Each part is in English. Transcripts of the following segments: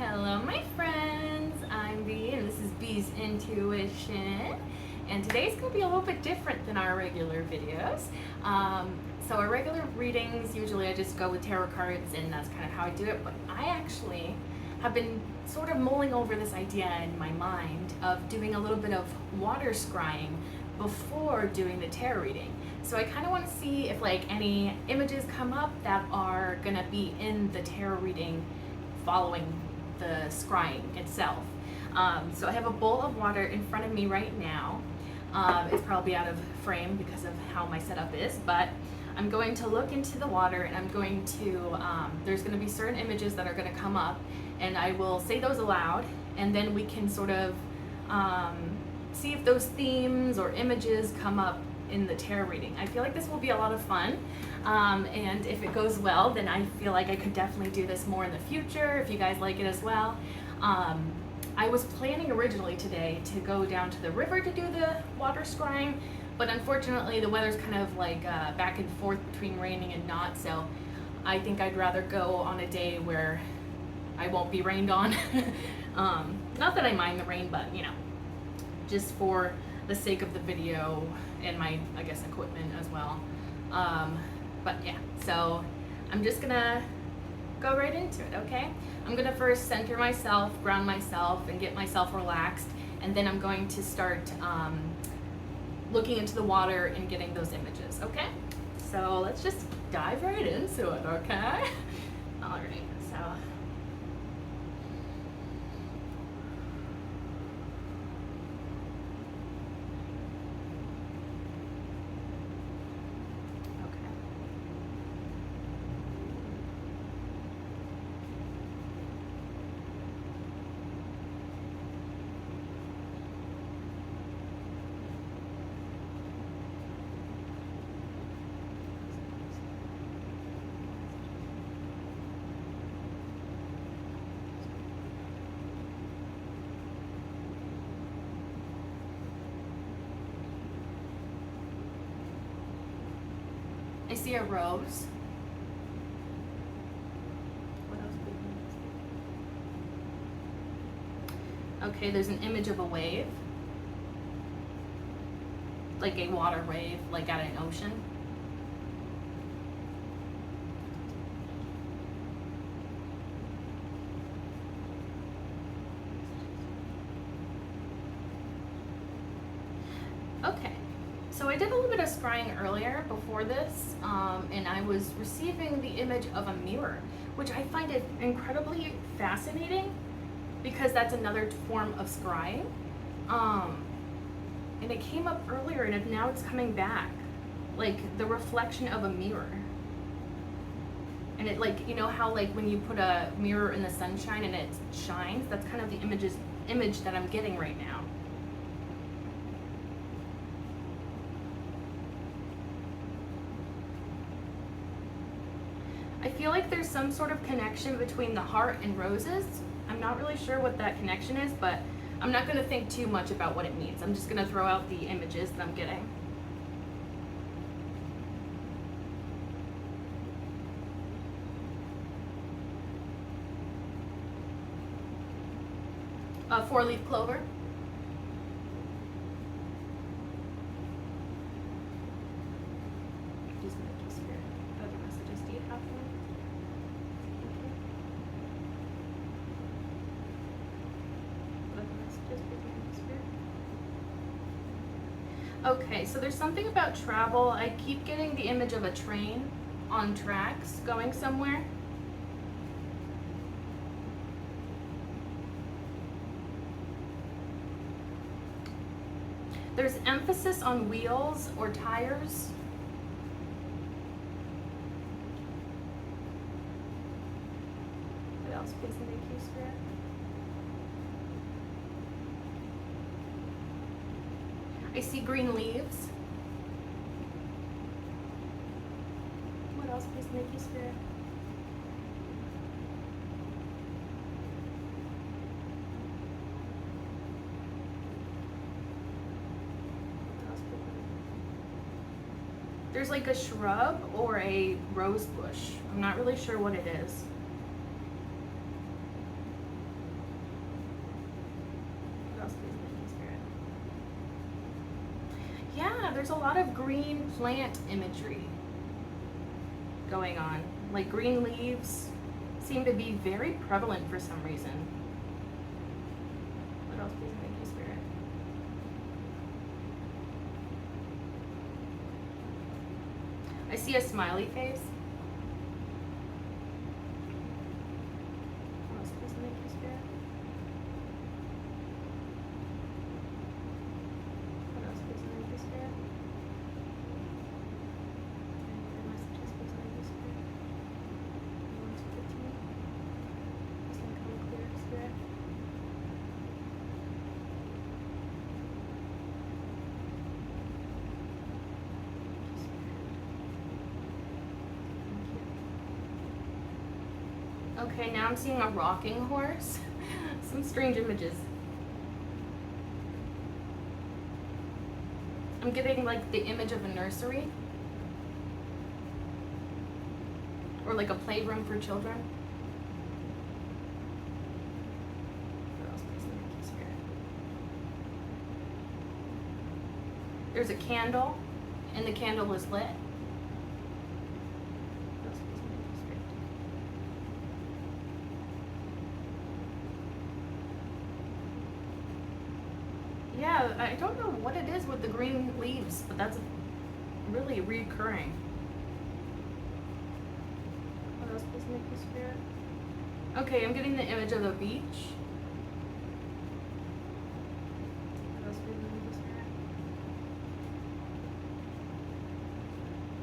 Hello my friends, I'm Bee and this is Bee's Intuition, and today's going to be a little bit different than our regular videos. So our regular readings, usually I just go with tarot cards and that's kind of how I do it, but I actually have been sort of mulling over this idea in my mind of doing a little bit of water scrying before doing the tarot reading. So I kind of want to see if like any images come up that are going to be in the tarot reading following the scrying itself. So I have a bowl of water in front of me right now. It's probably out of frame because of how my setup is, but I'm going to look into the water and I'm going to, there's going to be certain images that are going to come up and I will say those aloud, and then we can sort of see if those themes or images come up in the tarot reading. I feel like this will be a lot of fun, and if it goes well, then I feel like I could definitely do this more in the future if you guys like it as well. I was planning originally today to go down to the river to do the water scrying, but unfortunately the weather's kind of like back and forth between raining and not, so I think I'd rather go on a day where I won't be rained on. Not that I mind the rain, but you know, just for the sake of the video and my, I guess, equipment as well. But yeah, so I'm just gonna go right into it, okay? I'm gonna first center myself, ground myself, and get myself relaxed, and then I'm going to start looking into the water and getting those images, okay? So let's just dive right into it, okay? All right, so. I see a rose. What else could we see? Okay, there's an image of a wave. Like a water wave, like at an ocean. Okay. So I did a little bit of scrying earlier before this, and I was receiving the image of a mirror, which I find it incredibly fascinating because that's another form of scrying. And it came up earlier and now it's coming back, like the reflection of a mirror. And it, like, you know how like when you put a mirror in the sunshine and it shines, that's kind of the image that I'm getting right now. I feel like there's some sort of connection between the heart and roses. I'm not really sure what that connection is, but I'm not going to think too much about what it means. I'm just going to throw out the images that I'm getting. A 4-leaf clover. Okay, so there's something about travel. I keep getting the image of a train on tracks going somewhere. There's emphasis on wheels or tires. What else, please, make you spirit? I see green leaves. What else, please, make you spirit? There's like a shrub or a rose bush. I'm not really sure what it is. else, please, thank you, Spirit? Yeah, there's a lot of green plant imagery going on. Like green leaves seem to be very prevalent for some reason. What else, please, thank you, Spirit? I see a smiley face. What else, please, thank you, Spirit? What else, please, thank you, Spirit? Any other messages, please, thank you, Spirit? You want to speak to me? Please make it clear, Spirit. Okay, now I'm seeing a rocking horse. Some strange images. I'm getting like the image of a nursery. Or like a playroom for children. What else, please, thank you, Spirit? There's a candle, and the candle is lit. What else, please, thank you, Spirit? Yeah, I don't know what it is with the green leaves, but that's really recurring. What else, please, make you, Spirit? Okay, I'm getting the image of the beach. What else, please, make you, Spirit?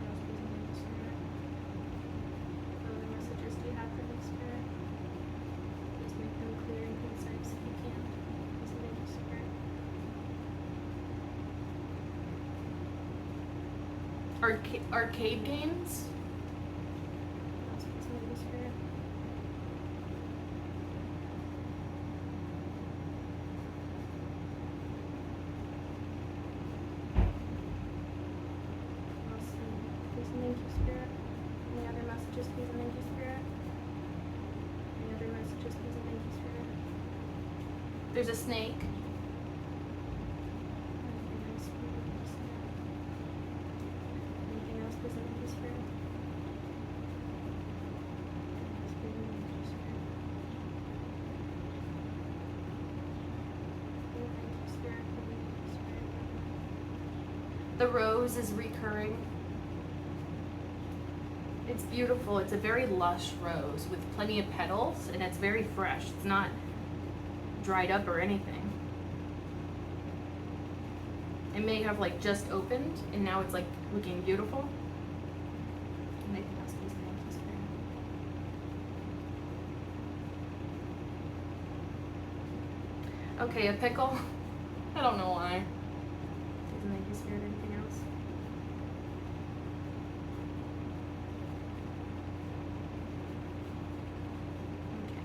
What else, please, make you, Spirit? What other messages do you have for me, Spirit? Please make them clear and concise if you can. Please, make you, Spirit. Arcade games? What else, please, make you, Spirit? What else, please, make you, Spirit? Any other messages, please, make you, Spirit? Any other messages, please, make you, Spirit? There's a snake. Anything else, please, make you, Spirit? Anything else, please, make you, Spirit? Anything else, please, make you, Spirit? Thank you, Spirit. Thank you, Spirit. The rose is recurring. It's beautiful. It's a very lush rose with plenty of petals, and it's very fresh. It's not dried up or anything. It may have like just opened, and now it's like looking beautiful. Anything else, please, thank you, Spirit? Okay, a pickle. I don't know why. Doesn't make you, Spirit, anything else? Okay.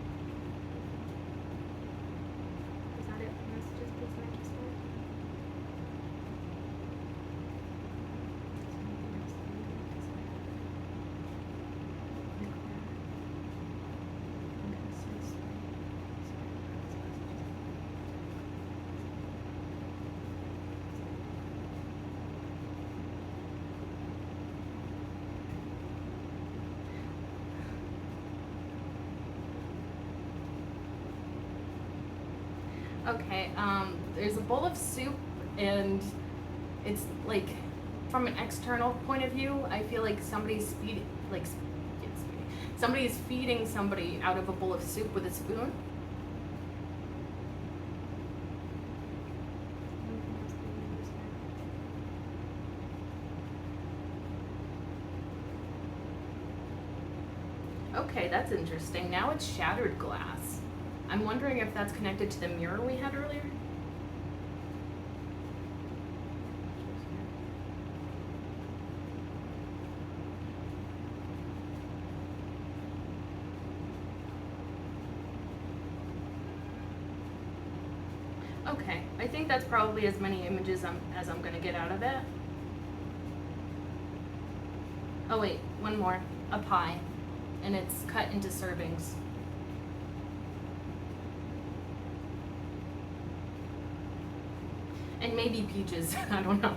Is that it for messages, please, thank you, Spirit? Is there anything else that you need to say? Be clear. And concise, Spirit. Okay, there's a bowl of soup, and it's like, from an external point of view, I feel like somebody's feeding, like, somebody's feeding somebody out of a bowl of soup with a spoon. Okay, that's interesting. Now it's shattered glass. I'm wondering if that's connected to the mirror we had earlier. Okay, I think that's probably as many images as I'm gonna get out of it. Oh wait, one more. A pie. And it's cut into servings. And maybe peaches, I don't know.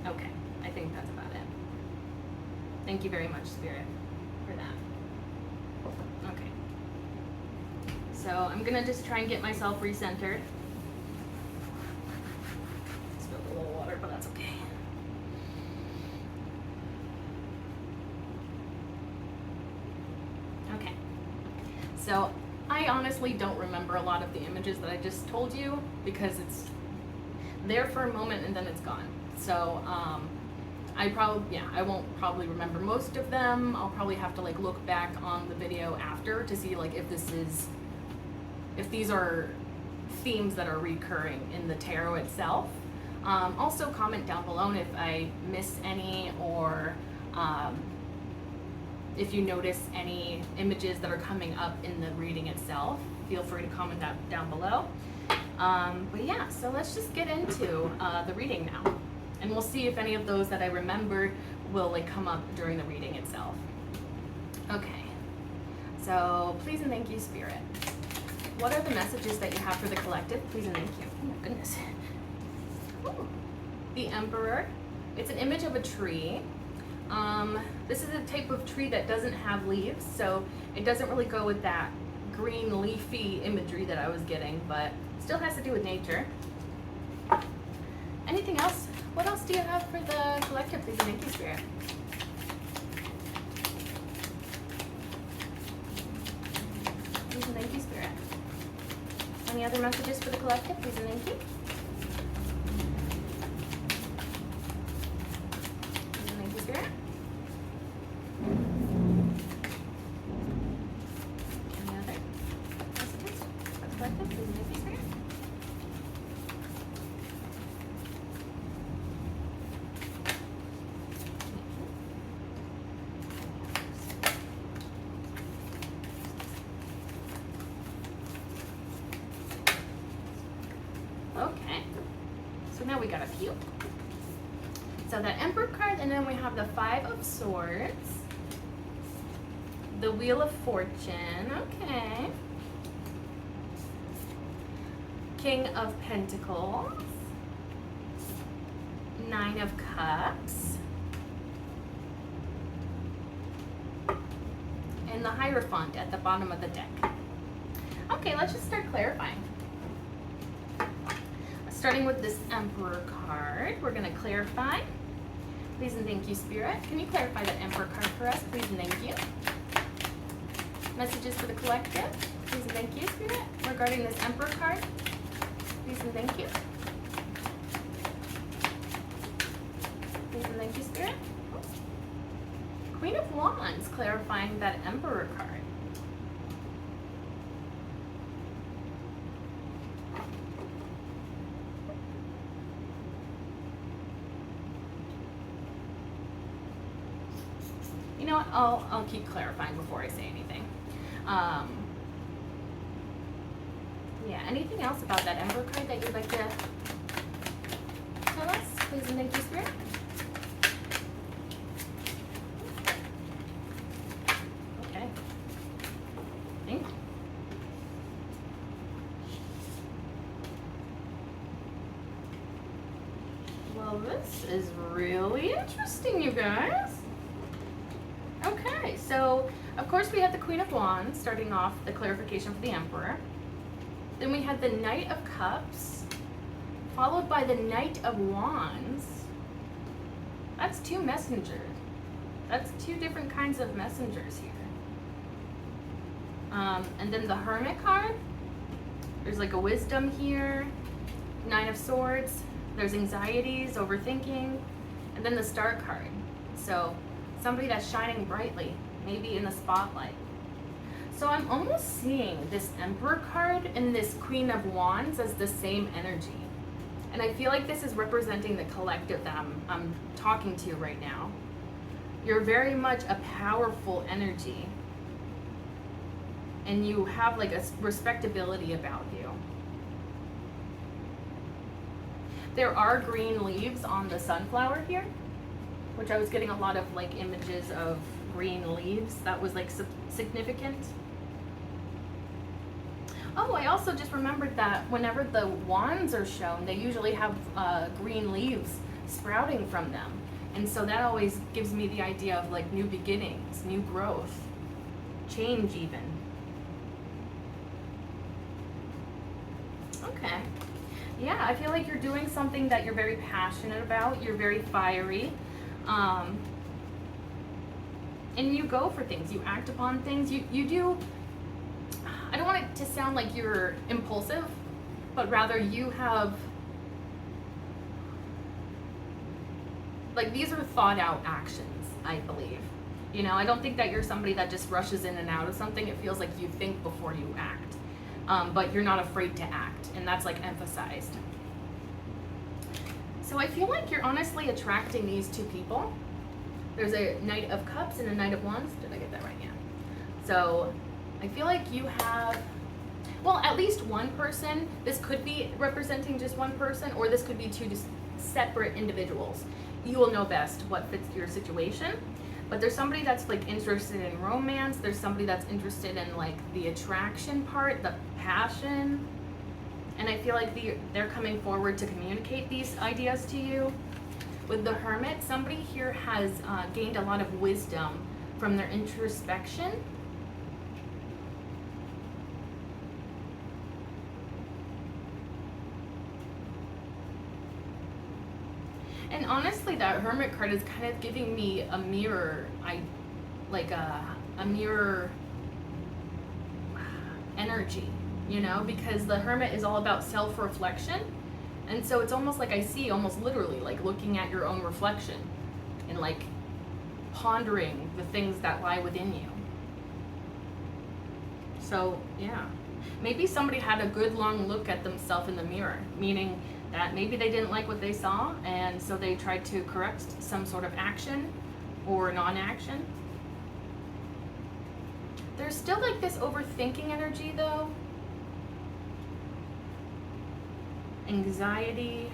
Okay, I think that's about it. Thank you very much, Spirit, for that. Okay. So I'm gonna just try and get myself recentered. Spilled a little water, but that's okay. Okay. So I honestly don't remember a lot of the images that I just told you because it's there for a moment and then it's gone. So I won't probably remember most of them. I'll probably have to like look back on the video after to see like if these are themes that are recurring in the tarot itself. Also comment down below if I miss any or if you notice any images that are coming up in the reading itself. Feel free to comment that down below. But yeah, so let's just get into the reading now. And we'll see if any of those that I remembered will like come up during the reading itself. Okay, so please and thank you, Spirit. What are the messages that you have for the collective? Please and thank you. Oh my goodness. Ooh. The Emperor. It's an image of a tree. This is a type of tree that doesn't have leaves, so it doesn't really go with that green leafy imagery that I was getting, but still has to do with nature. Anything else? What else do you have for the collective? Please and thank you, Spirit. Please and thank you, Spirit. Any other messages for the collective? Please and thank you. Please and thank you, Spirit. Any other messages for the collective? Please and thank you, Spirit. Okay, so now we got a few. So the Emperor card, and then we have the Five of Swords, the Wheel of Fortune, okay, King of Pentacles, Nine of Cups, and the Hierophant at the bottom of the deck. Okay, let's just start clarifying. Starting with this Emperor card, we're going to clarify. Please and thank you, Spirit. Can you clarify that Emperor card for us? Please and thank you. Messages for the collective. Please and thank you, Spirit. Regarding this Emperor card. Please and thank you. Please and thank you, Spirit. Queen of Wands, clarifying that Emperor card. You know what, I'll keep clarifying before I say anything. Yeah, anything else about that Emperor card that you'd like to tell us? Please and thank you, Spirit. Okay. Thank you. Well, this is really interesting, you guys. Okay, so of course we had the Queen of Wands starting off the clarification for the Emperor. Then we had the Knight of Cups, followed by the Knight of Wands. That's two messengers. That's two different kinds of messengers here. And then the Hermit card. There's like a wisdom here. Nine of Swords. There's anxieties, overthinking. And then the Star card. So somebody that's shining brightly, maybe in the spotlight. So I'm almost seeing this Emperor card and this Queen of Wands as the same energy. And I feel like this is representing the collective that I'm talking to right now. You're very much a powerful energy. And you have like a respectability about you. There are green leaves on the sunflower here, which I was getting a lot of like images of green leaves. That was like significant. Oh, I also just remembered that whenever the wands are shown, they usually have green leaves sprouting from them. And so that always gives me the idea of like new beginnings, new growth, change even. Okay. Yeah, I feel like you're doing something that you're very passionate about. You're very fiery. And you go for things. You act upon things. You do. I don't want it to sound like you're impulsive, but rather you have, like, these are thought out actions, I believe. You know, I don't think that you're somebody that just rushes in and out of something. It feels like you think before you act. But you're not afraid to act, and that's like emphasized. So I feel like you're honestly attracting these two people. There's a Knight of Cups and a Knight of Wands. Did I get that right? Yeah. So I feel like you have, well, at least one person. This could be representing just one person, or this could be two just separate individuals. You will know best what fits your situation. But there's somebody that's like interested in romance. There's somebody that's interested in like the attraction part, the passion. And I feel like they're coming forward to communicate these ideas to you. With the Hermit, somebody here has gained a lot of wisdom from their introspection. And honestly, that Hermit card is kind of giving me a mirror, a mirror energy, you know, because the Hermit is all about self-reflection. And so it's almost like I see, almost literally, like looking at your own reflection and like pondering the things that lie within you. So, yeah. Maybe somebody had a good long look at themselves in the mirror, meaning that maybe they didn't like what they saw, and so they tried to correct some sort of action or non-action. There's still like this overthinking energy though. Anxiety.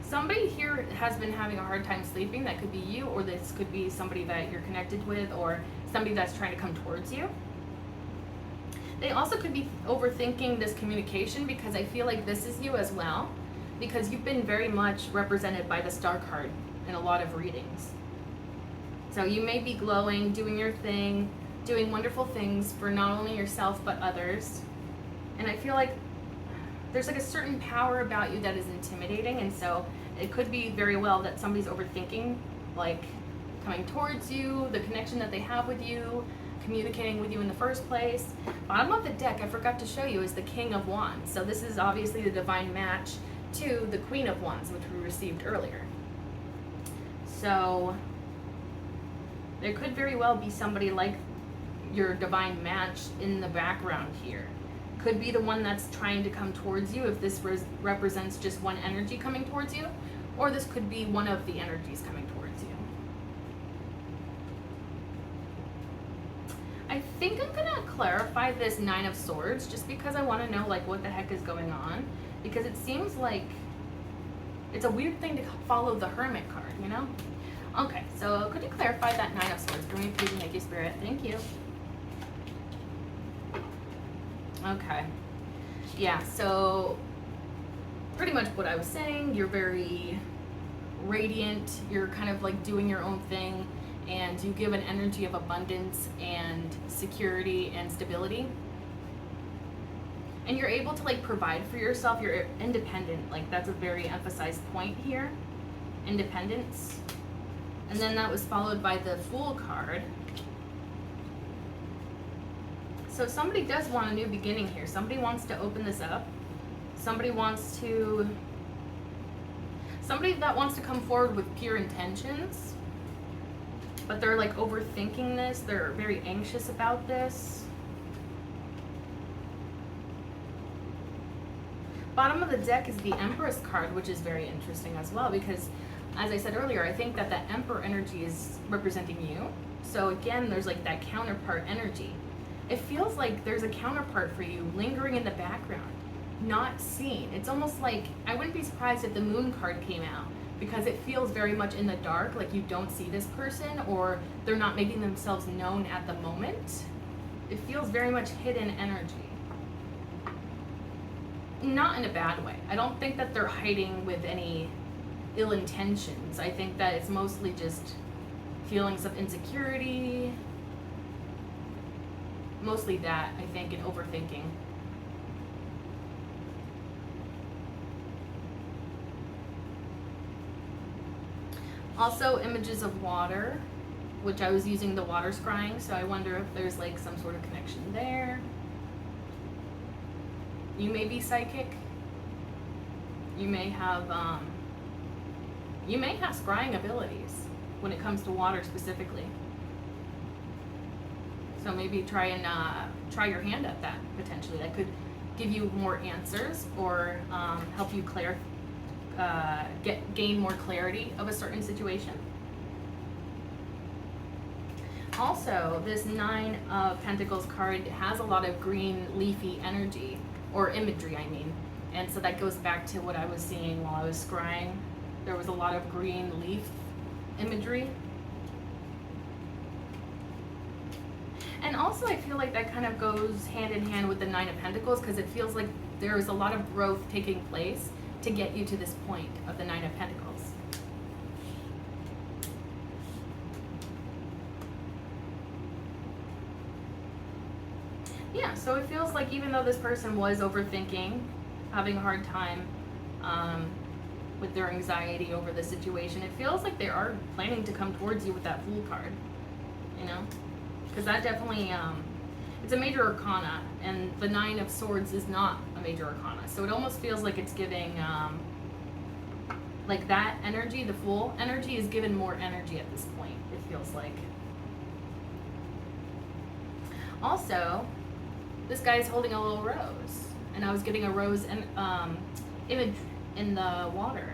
Somebody here has been having a hard time sleeping. That could be you, or this could be somebody that you're connected with, or somebody that's trying to come towards you. They also could be overthinking this communication, because I feel like this is you as well, because you've been very much represented by the Star card in a lot of readings. So you may be glowing, doing your thing, doing wonderful things for not only yourself but others. And I feel like there's like a certain power about you that is intimidating, and so it could be very well that somebody's overthinking, like coming towards you, the connection that they have with you, communicating with you in the first place. Bottom of the deck, I forgot to show you, is the King of Wands. So this is obviously the divine match to the Queen of Wands, which we received earlier. So there could very well be somebody like your divine match in the background here. Could be the one that's trying to come towards you if this represents just one energy coming towards you, or this could be one of the energies coming towards you. I think I'm gonna clarify this Nine of Swords just because I want to know like what the heck is going on, because it seems like it's a weird thing to follow the Hermit card, you know? Okay, so could you clarify that Nine of Swords for me, please, and thank you, Spirit. Thank you. Okay. Yeah, so pretty much what I was saying, you're very radiant, you're kind of like doing your own thing, and you give an energy of abundance and security and stability. And you're able to like provide for yourself, you're independent, like that's a very emphasized point here, independence. And then that was followed by the Fool card. So somebody does want a new beginning here. Somebody wants to open this up. Somebody that wants to come forward with pure intentions, but they're like overthinking this. They're very anxious about this. Bottom of the deck is the Empress card, which is very interesting as well, because as I said earlier, I think that the Emperor energy is representing you. So again, there's like that counterpart energy. It feels like there's a counterpart for you lingering in the background, not seen. It's almost like, I wouldn't be surprised if the Moon card came out, because it feels very much in the dark, like you don't see this person, or they're not making themselves known at the moment. it feels very much hidden energy. Not in a bad way. I don't think that they're hiding with any ill intentions. I think that it's mostly just feelings of insecurity. Mostly that, I think, and overthinking. Also, images of water, which I was using the water scrying, so I wonder if there's like some sort of connection there. You may be psychic. You may have scrying abilities when it comes to water specifically. So maybe try your hand at that potentially. That could give you more answers or help you gain more clarity of a certain situation. Also, this 9 of Pentacles card has a lot of green leafy energy, or imagery, I mean. And so that goes back to what I was seeing while I was scrying. There was a lot of green leaf imagery. And also I feel like that kind of goes hand in hand with the 9 of Pentacles, because it feels like there is a lot of growth taking place to get you to this point of the 9 of Pentacles. Yeah, so it feels like even though this person was overthinking, having a hard time with their anxiety over the situation, it feels like they are planning to come towards you with that Fool card, you know? Because that definitely, it's a major arcana, and the 9 of Swords is not a major arcana. So it almost feels like it's giving, like that energy, the Fool energy, is given more energy at this point, it feels like. Also, this guy is holding a little rose, and I was getting a rose image in the water.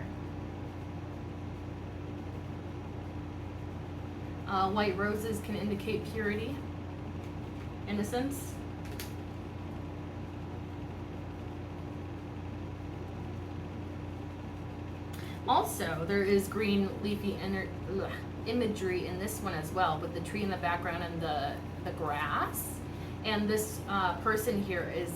White roses can indicate purity, innocence. Also, there is green leafy imagery in this one as well, with the tree in the background and the grass. And this person here is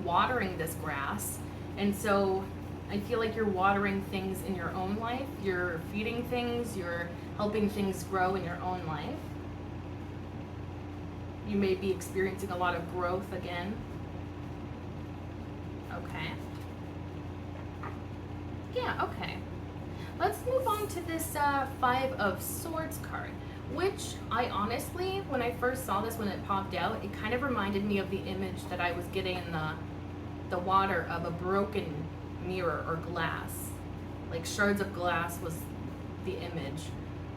watering this grass, and so I feel like you're watering things in your own life. You're feeding things, you're helping things grow in your own life. You may be experiencing a lot of growth again. Okay. Yeah, okay. Let's move on to this 5 of Swords card, which I honestly, when I first saw this, when it popped out, it kind of reminded me of the image that I was getting in the water of a broken mirror or glass. Like shards of glass was the image.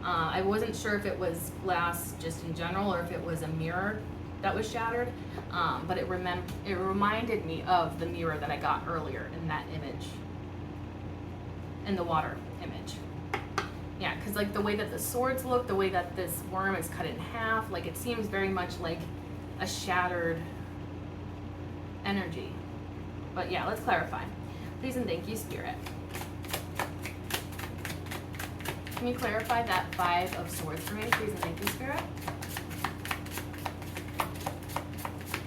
I wasn't sure if it was glass just in general or if it was a mirror that was shattered, but it reminded me of the mirror that I got earlier in that image, in the water image. Yeah, because like the way that the swords look, the way that this worm is cut in half, like it seems very much like a shattered energy. But yeah, let's clarify. Please and thank you, Spirit. Can you clarify that 5 of Swords for me? Please and thank you, Spirit.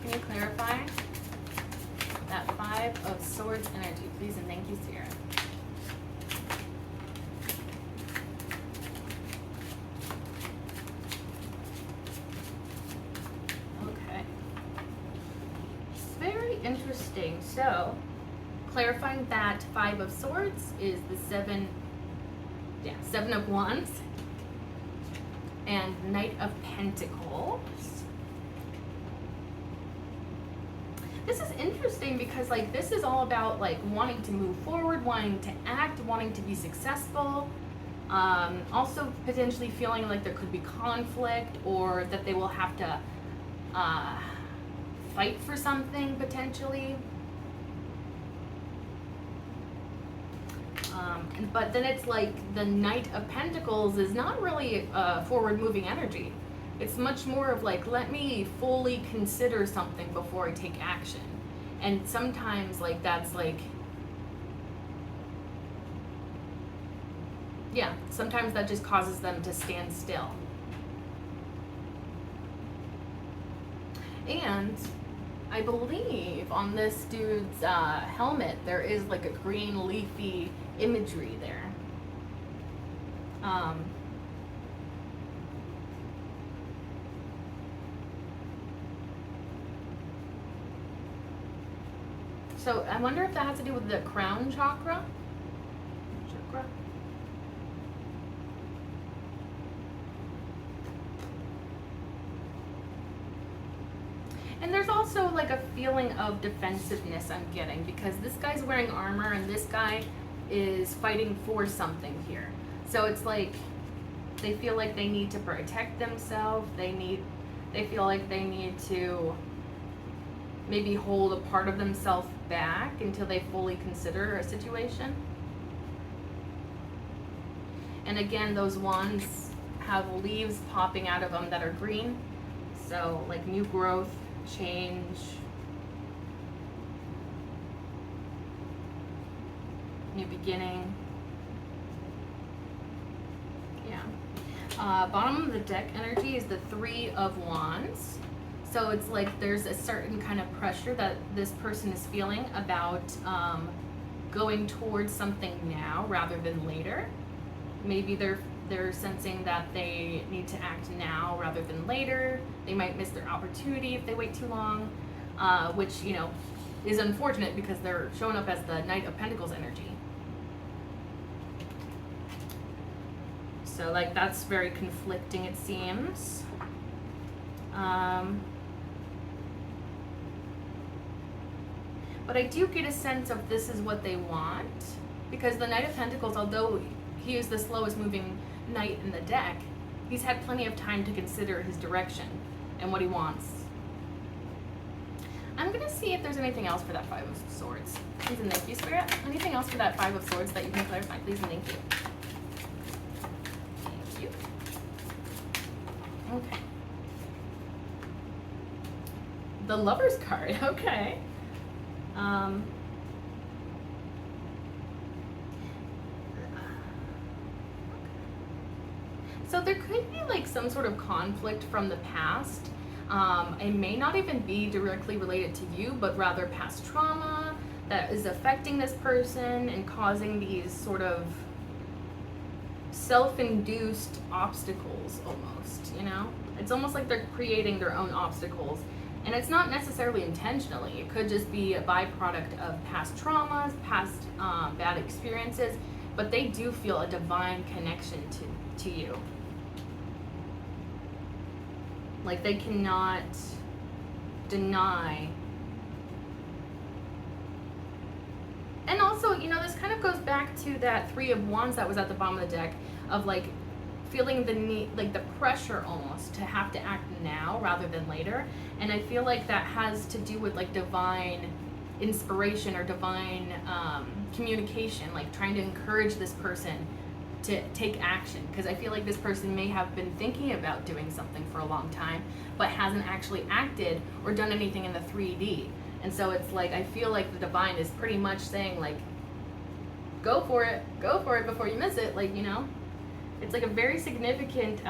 Can you clarify that 5 of Swords energy? Please and thank you, Spirit. Okay. Very interesting. So, clarifying that 5 of Swords is the 7 of Wands and Knight of Pentacles. This is interesting because like this is all about like wanting to move forward, wanting to act, wanting to be successful. Also potentially feeling like there could be conflict or that they will have to fight for something potentially. But then it's like the Knight of Pentacles is not really a forward-moving energy. It's much more of like, let me fully consider something before I take action. And sometimes like that's like, yeah, sometimes that just causes them to stand still. And I believe on this dude's helmet there is like a green leafy imagery there. So I wonder if that has to do with the crown chakra. And there's also like a feeling of defensiveness I'm getting, because this guy's wearing armor and this guy is fighting for something here. So it's like they feel like they need to protect themselves. They feel like they need to maybe hold a part of themselves back until they fully consider a situation. And again, those wands have leaves popping out of them that are green. So like new growth, change, new beginning. Yeah. Bottom of the deck energy is the Three of Wands. So it's like there's a certain kind of pressure that this person is feeling about going towards something now rather than later. Maybe they're sensing that they need to act now rather than later. They might miss their opportunity if they wait too long, which, you know, is unfortunate because they're showing up as the Knight of Pentacles energy. So like that's very conflicting, it seems. But I do get a sense of this is what they want, because the Knight of Pentacles, although he is the slowest moving knight in the deck, he's had plenty of time to consider his direction and what he wants. I'm gonna see if there's anything else for that Five of Swords. Please and thank you, Spirit. Anything else for that Five of Swords that you can clarify? Please and thank you. Thank you. Okay. The Lover's card, okay. So there could be like some sort of conflict from the past. It may not even be directly related to you, but rather past trauma that is affecting this person and causing these sort of self-induced obstacles almost, you know? It's almost like they're creating their own obstacles. And it's not necessarily intentionally. It could just be a byproduct of past traumas, past bad experiences, but they do feel a divine connection to you. Like they cannot deny. And also, you know, this kind of goes back to that Three of Wands that was at the bottom of the deck, of like feeling the need, like the pressure almost to have to act now rather than later. And I feel like that has to do with like divine inspiration or divine communication, like trying to encourage this person to take action, because I feel like this person may have been thinking about doing something for a long time but hasn't actually acted or done anything in the 3D. And so it's like I feel like the divine is pretty much saying like, go for it before you miss it, like, you know. It's like a very significant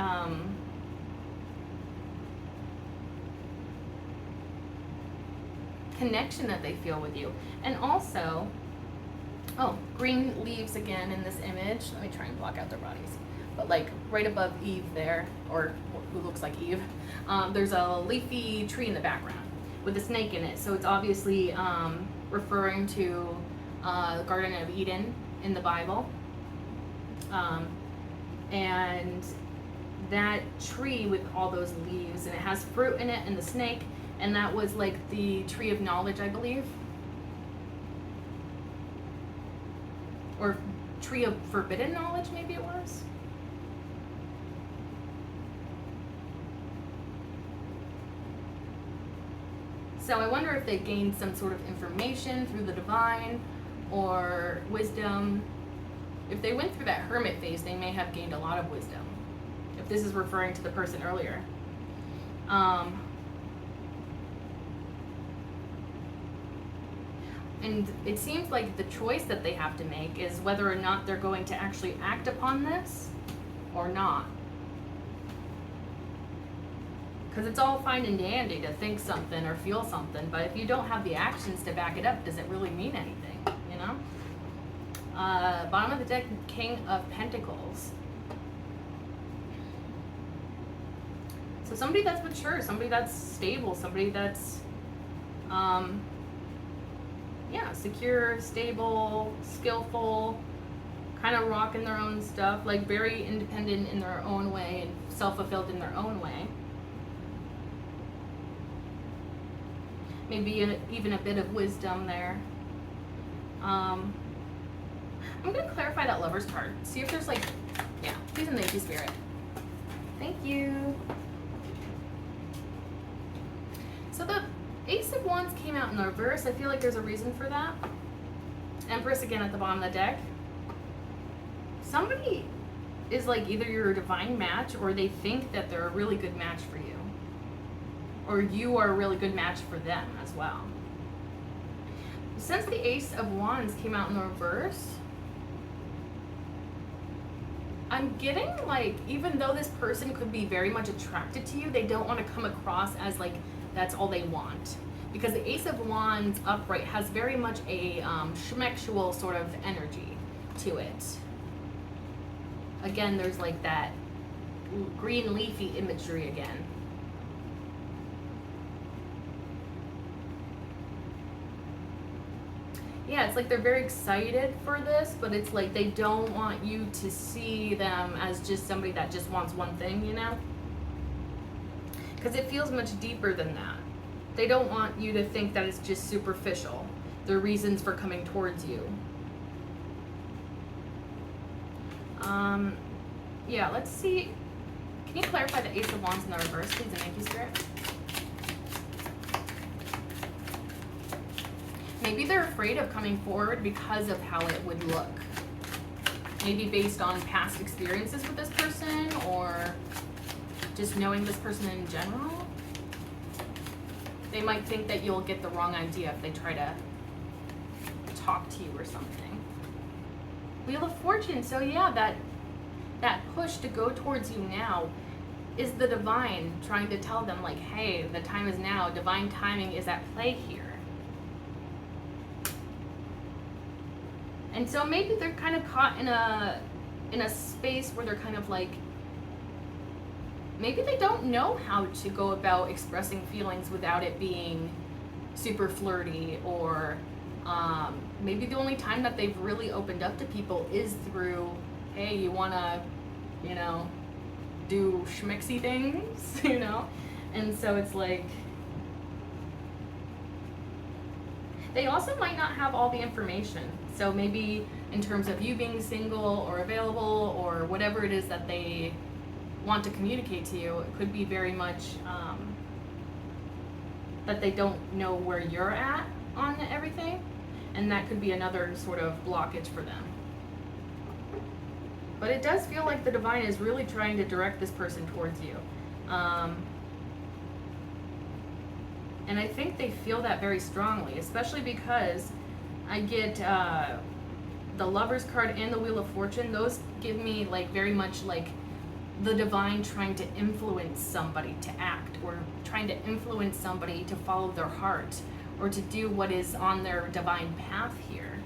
connection that they feel with you. And also, oh, green leaves again in this image. Let me try and block out their bodies. But like right above Eve there, or who looks like Eve, there's a leafy tree in the background with a snake in it. So it's obviously referring to the Garden of Eden in the Bible. And that tree with all those leaves, and it has fruit in it, and the snake, and that was like the tree of knowledge, I believe. Or tree of forbidden knowledge, maybe it was. So I wonder if they gained some sort of information through the divine or wisdom. If they went through that hermit phase, they may have gained a lot of wisdom. If this is referring to the person earlier. And it seems like the choice that they have to make is whether or not they're going to actually act upon this or not. Because it's all fine and dandy to think something or feel something, but if you don't have the actions to back it up, does it really mean anything, you know? Bottom of the deck, King of Pentacles. So somebody that's mature, somebody that's stable, somebody that's, yeah, secure, stable, skillful, kind of rocking their own stuff, like very independent in their own way and self-fulfilled in their own way. Maybe even a bit of wisdom there. I'm going to clarify that Lover's card. See if there's like, yeah, please and thank you, Spirit. Thank you. So the Ace of Wands came out in the reverse. I feel like there's a reason for that. Empress again at the bottom of the deck. Somebody is like either your divine match or they think that they're a really good match for you. Or you are a really good match for them as well. Since the Ace of Wands came out in the reverse, I'm getting like, even though this person could be very much attracted to you, they don't want to come across as like that's all they want. Because the Ace of Wands upright has very much a schmexual sort of energy to it. Again, there's like that green leafy imagery again. Yeah, it's like they're very excited for this, but it's like they don't want you to see them as just somebody that just wants one thing, you know? Because it feels much deeper than that. They don't want you to think that it's just superficial, their reasons for coming towards you. Yeah, let's see. Can you clarify the Ace of Wands in the reverse, please, and thank you, Spirit? Maybe they're afraid of coming forward because of how it would look. Maybe based on past experiences with this person or just knowing this person in general. They might think that you'll get the wrong idea if they try to talk to you or something. Wheel of Fortune, so yeah, that push to go towards you now is the divine trying to tell them like, hey, the time is now, divine timing is at play here. And so maybe they're kind of caught in a space where they're kind of like, maybe they don't know how to go about expressing feelings without it being super flirty, or maybe the only time that they've really opened up to people is through, hey, you wanna, you know, do schmixy things, you know? And so it's like, they also might not have all the information. So maybe in terms of you being single or available or whatever it is that they want to communicate to you, it could be very much that they don't know where you're at on everything. And that could be another sort of blockage for them. But it does feel like the divine is really trying to direct this person towards you. And I think they feel that very strongly, especially because I get the Lover's card and the Wheel of Fortune. Those give me like very much like the divine trying to influence somebody to act, or trying to influence somebody to follow their heart, or to do what is on their divine path here.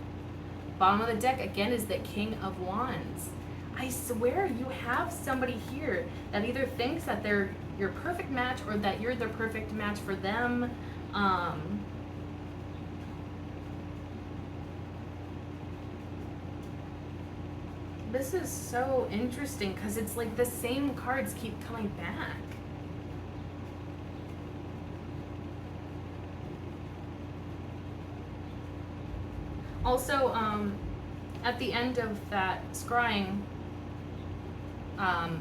Bottom of the deck again is the King of Wands. I swear you have somebody here that either thinks that they're your perfect match or that you're the perfect match for them. This is so interesting because it's like the same cards keep coming back. Also, at the end of that scrying,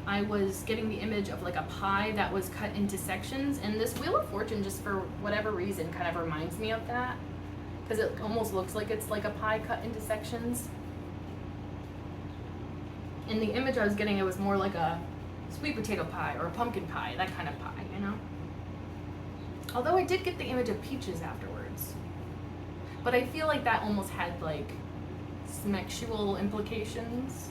I was getting the image of like a pie that was cut into sections, and this Wheel of Fortune, just for whatever reason, kind of reminds me of that, because it almost looks like it's like a pie cut into sections. In the image I was getting, it was more like a sweet potato pie or a pumpkin pie, that kind of pie, you know? Although I did get the image of peaches afterwards. But I feel like that almost had like sexual implications.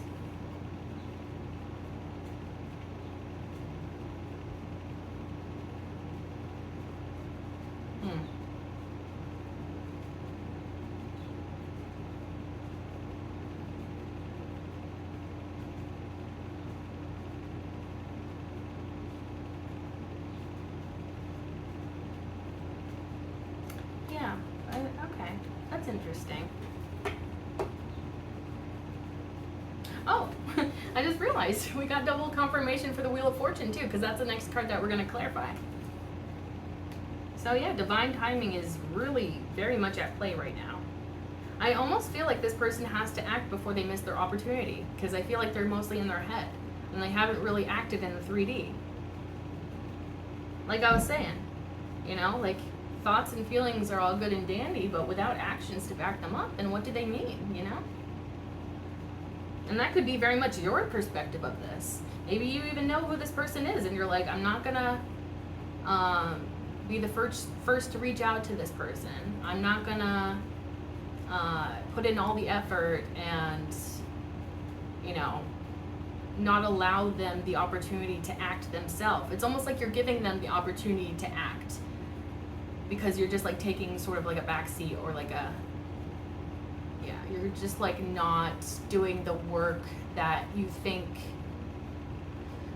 that's interesting. Oh, I just realized we got double confirmation for the Wheel of Fortune too, because that's the next card that we're going to clarify. So yeah, divine timing is really very much at play right now. I almost feel like this person has to act before they miss their opportunity, because I feel like they're mostly in their head and they haven't really acted in the 3D. Like I was saying, you know, like thoughts and feelings are all good and dandy, but without actions to back them up, then what do they mean, you know? And that could be very much your perspective of this. Maybe you even know who this person is and you're like, I'm not gonna be the first to reach out to this person. I'm not gonna put in all the effort and, you know, not allow them the opportunity to act themselves. It's almost like you're giving them the opportunity to act because you're just like taking sort of like a backseat, or like you're just like not doing the work that you think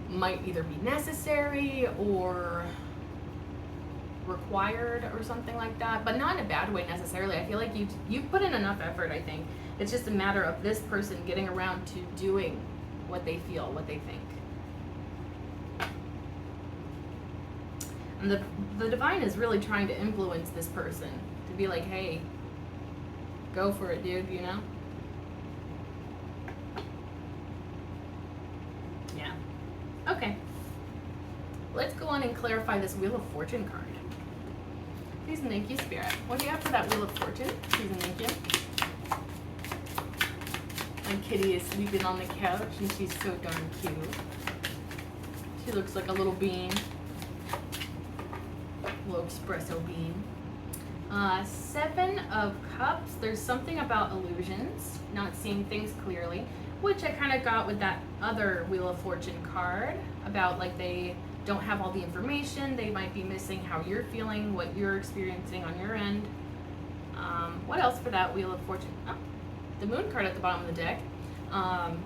might either be necessary or required or something like that, but not in a bad way necessarily. I feel like you've put in enough effort. I think it's just a matter of this person getting around to doing what they feel, what they think. And the divine is really trying to influence this person to be like, hey, go for it, dude, you know? Yeah. Okay. Let's go on and clarify this Wheel of Fortune card. Please and thank you, Spirit. What do you have for that Wheel of Fortune? Please and thank you. My kitty is sleeping on the couch and she's so darn cute. She looks like a little bean. Little espresso bean. 7 of Cups. There's something about illusions, not seeing things clearly, which I kind of got with that other Wheel of Fortune card about like they don't have all the information. They might be missing how you're feeling, what you're experiencing on your end. What else for that Wheel of Fortune? Oh, the Moon card at the bottom of the deck. And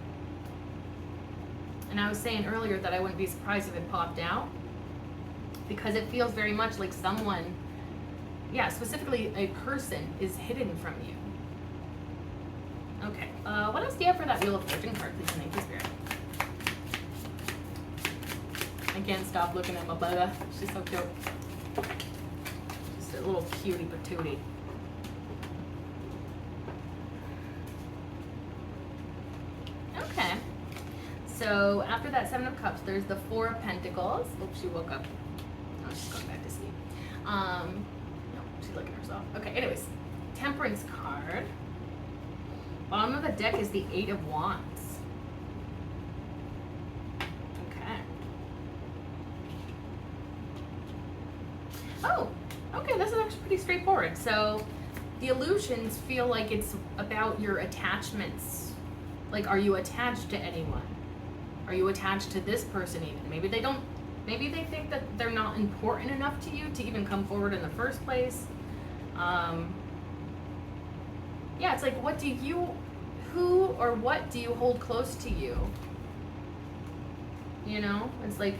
I was saying earlier that I wouldn't be surprised if it popped out, because it feels very much like someone, specifically a person, is hidden from you. Okay, what else do you have for that Wheel of Fortune card, please? Thank you, Spirit. I can't stop looking at my butta. She's so cute. Just a little cutie patootie. Okay. So after that 7 of Cups, there's the 4 of Pentacles. Oops, she woke up. Oh, she's going back to sleep. No, she's looking at herself. Okay, anyways. Temperance card. Bottom of the deck is the 8 of Wands. Oh, okay, this is actually pretty straightforward. So the illusions feel like it's about your attachments. Like, are you attached to anyone? Are you attached to this person even? Maybe they think that they're not important enough to you to even come forward in the first place. It's like, who or what do you hold close to you? You know, it's like,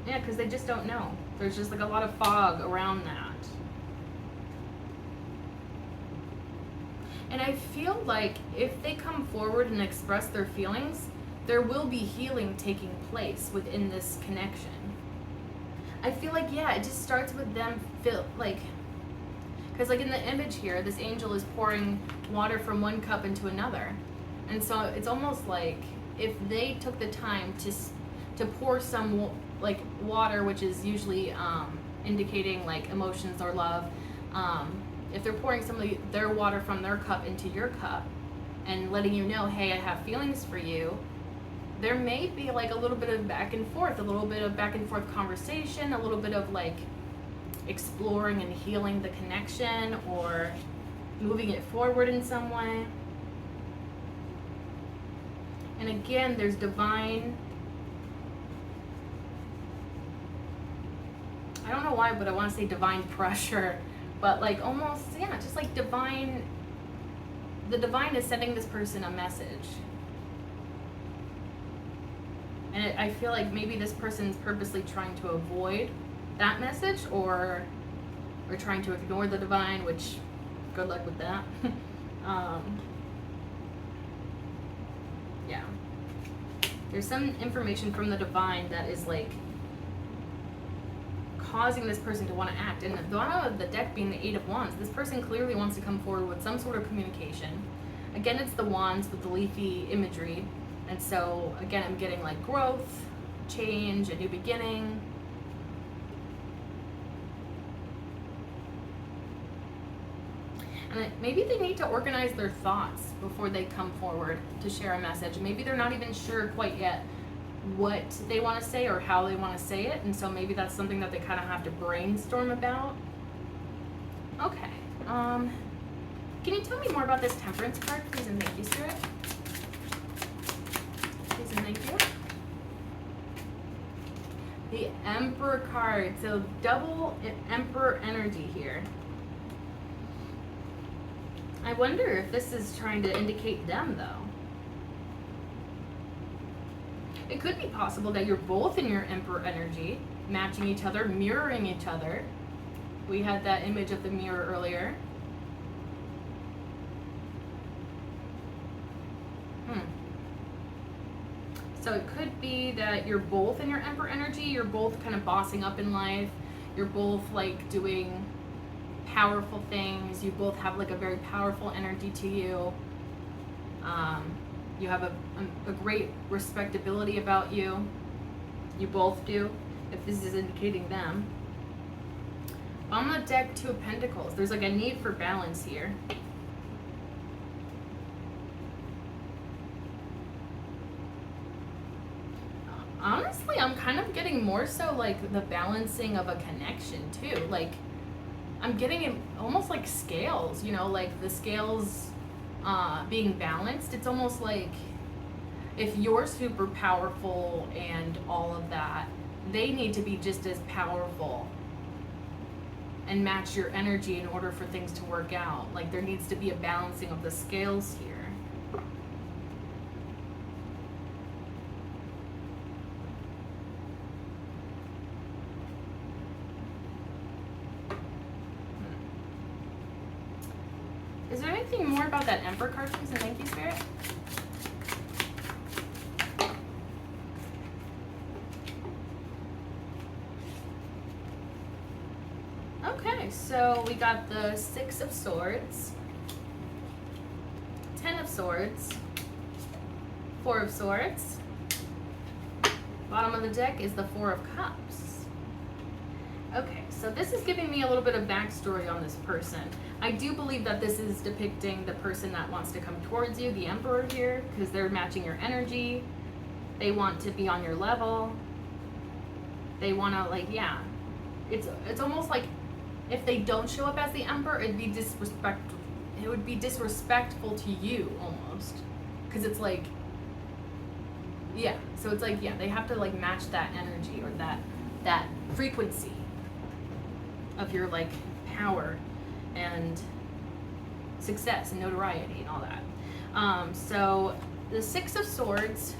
because they just don't know. There's just like a lot of fog around that. And I feel like if they come forward and express their feelings, there will be healing taking place within this connection. I feel like, it just starts with them because like in the image here, this angel is pouring water from one cup into another. And so it's almost like if they took the time to pour some like water, which is usually indicating like emotions or love, if they're pouring some of their water from their cup into your cup and letting you know, hey, I have feelings for you, there may be like a little bit of back and forth conversation, a little bit of like exploring and healing the connection or moving it forward in some way. And again, there's divine, I don't know why, but I want to say divine pressure, but like almost, just like divine, the divine is sending this person a message. And I feel like maybe this person's purposely trying to avoid that message or trying to ignore the divine, which good luck with that. Yeah. There's some information from the divine that is like causing this person to want to act. And the bottom of the deck being the Eight of Wands, this person clearly wants to come forward with some sort of communication. Again, it's the wands with the leafy imagery. And so, again, I'm getting like growth, change, a new beginning. And maybe they need to organize their thoughts before they come forward to share a message. Maybe they're not even sure quite yet what they want to say or how they want to say it. And so maybe that's something that they kind of have to brainstorm about. Okay. Can you tell me more about this Temperance card, please and thank you, Spirit? Please and thank you. The Emperor card. So double Emperor energy here. I wonder if this is trying to indicate them, though. It could be possible that you're both in your Emperor energy, matching each other, mirroring each other. We had that image of the mirror earlier. So it could be that you're both in your Emperor energy, you're both kind of bossing up in life, you're both like doing powerful things, you both have like a very powerful energy to you. You have a great respectability about you. You both do, if this is indicating them. On the deck, Two of Pentacles. There's like a need for balance here. Honestly, I'm kind of getting more so like the balancing of a connection too. Like, I'm getting it almost like scales, you know, like the scales being balanced. It's almost like if you're super powerful and all of that, they need to be just as powerful and match your energy in order for things to work out. Like, there needs to be a balancing of the scales here. Is there anything more about that Emperor card, please, and thank you, Spirit? Okay, so we got the Six of Swords, Ten of Swords, Four of Swords. Bottom of the deck is the Four of Cups. Okay, so this is giving me a little bit of backstory on this person. I do believe that this is depicting the person that wants to come towards you, the Emperor here, because they're matching your energy. They want to be on your level. They want to, like, yeah. It's almost like if they don't show up as the Emperor, it'd be disrespectful. It would be disrespectful to you almost, because it's like, yeah. So it's like, yeah, they have to like match that energy or that frequency of your like power and success and notoriety and all that. So the Six of Swords,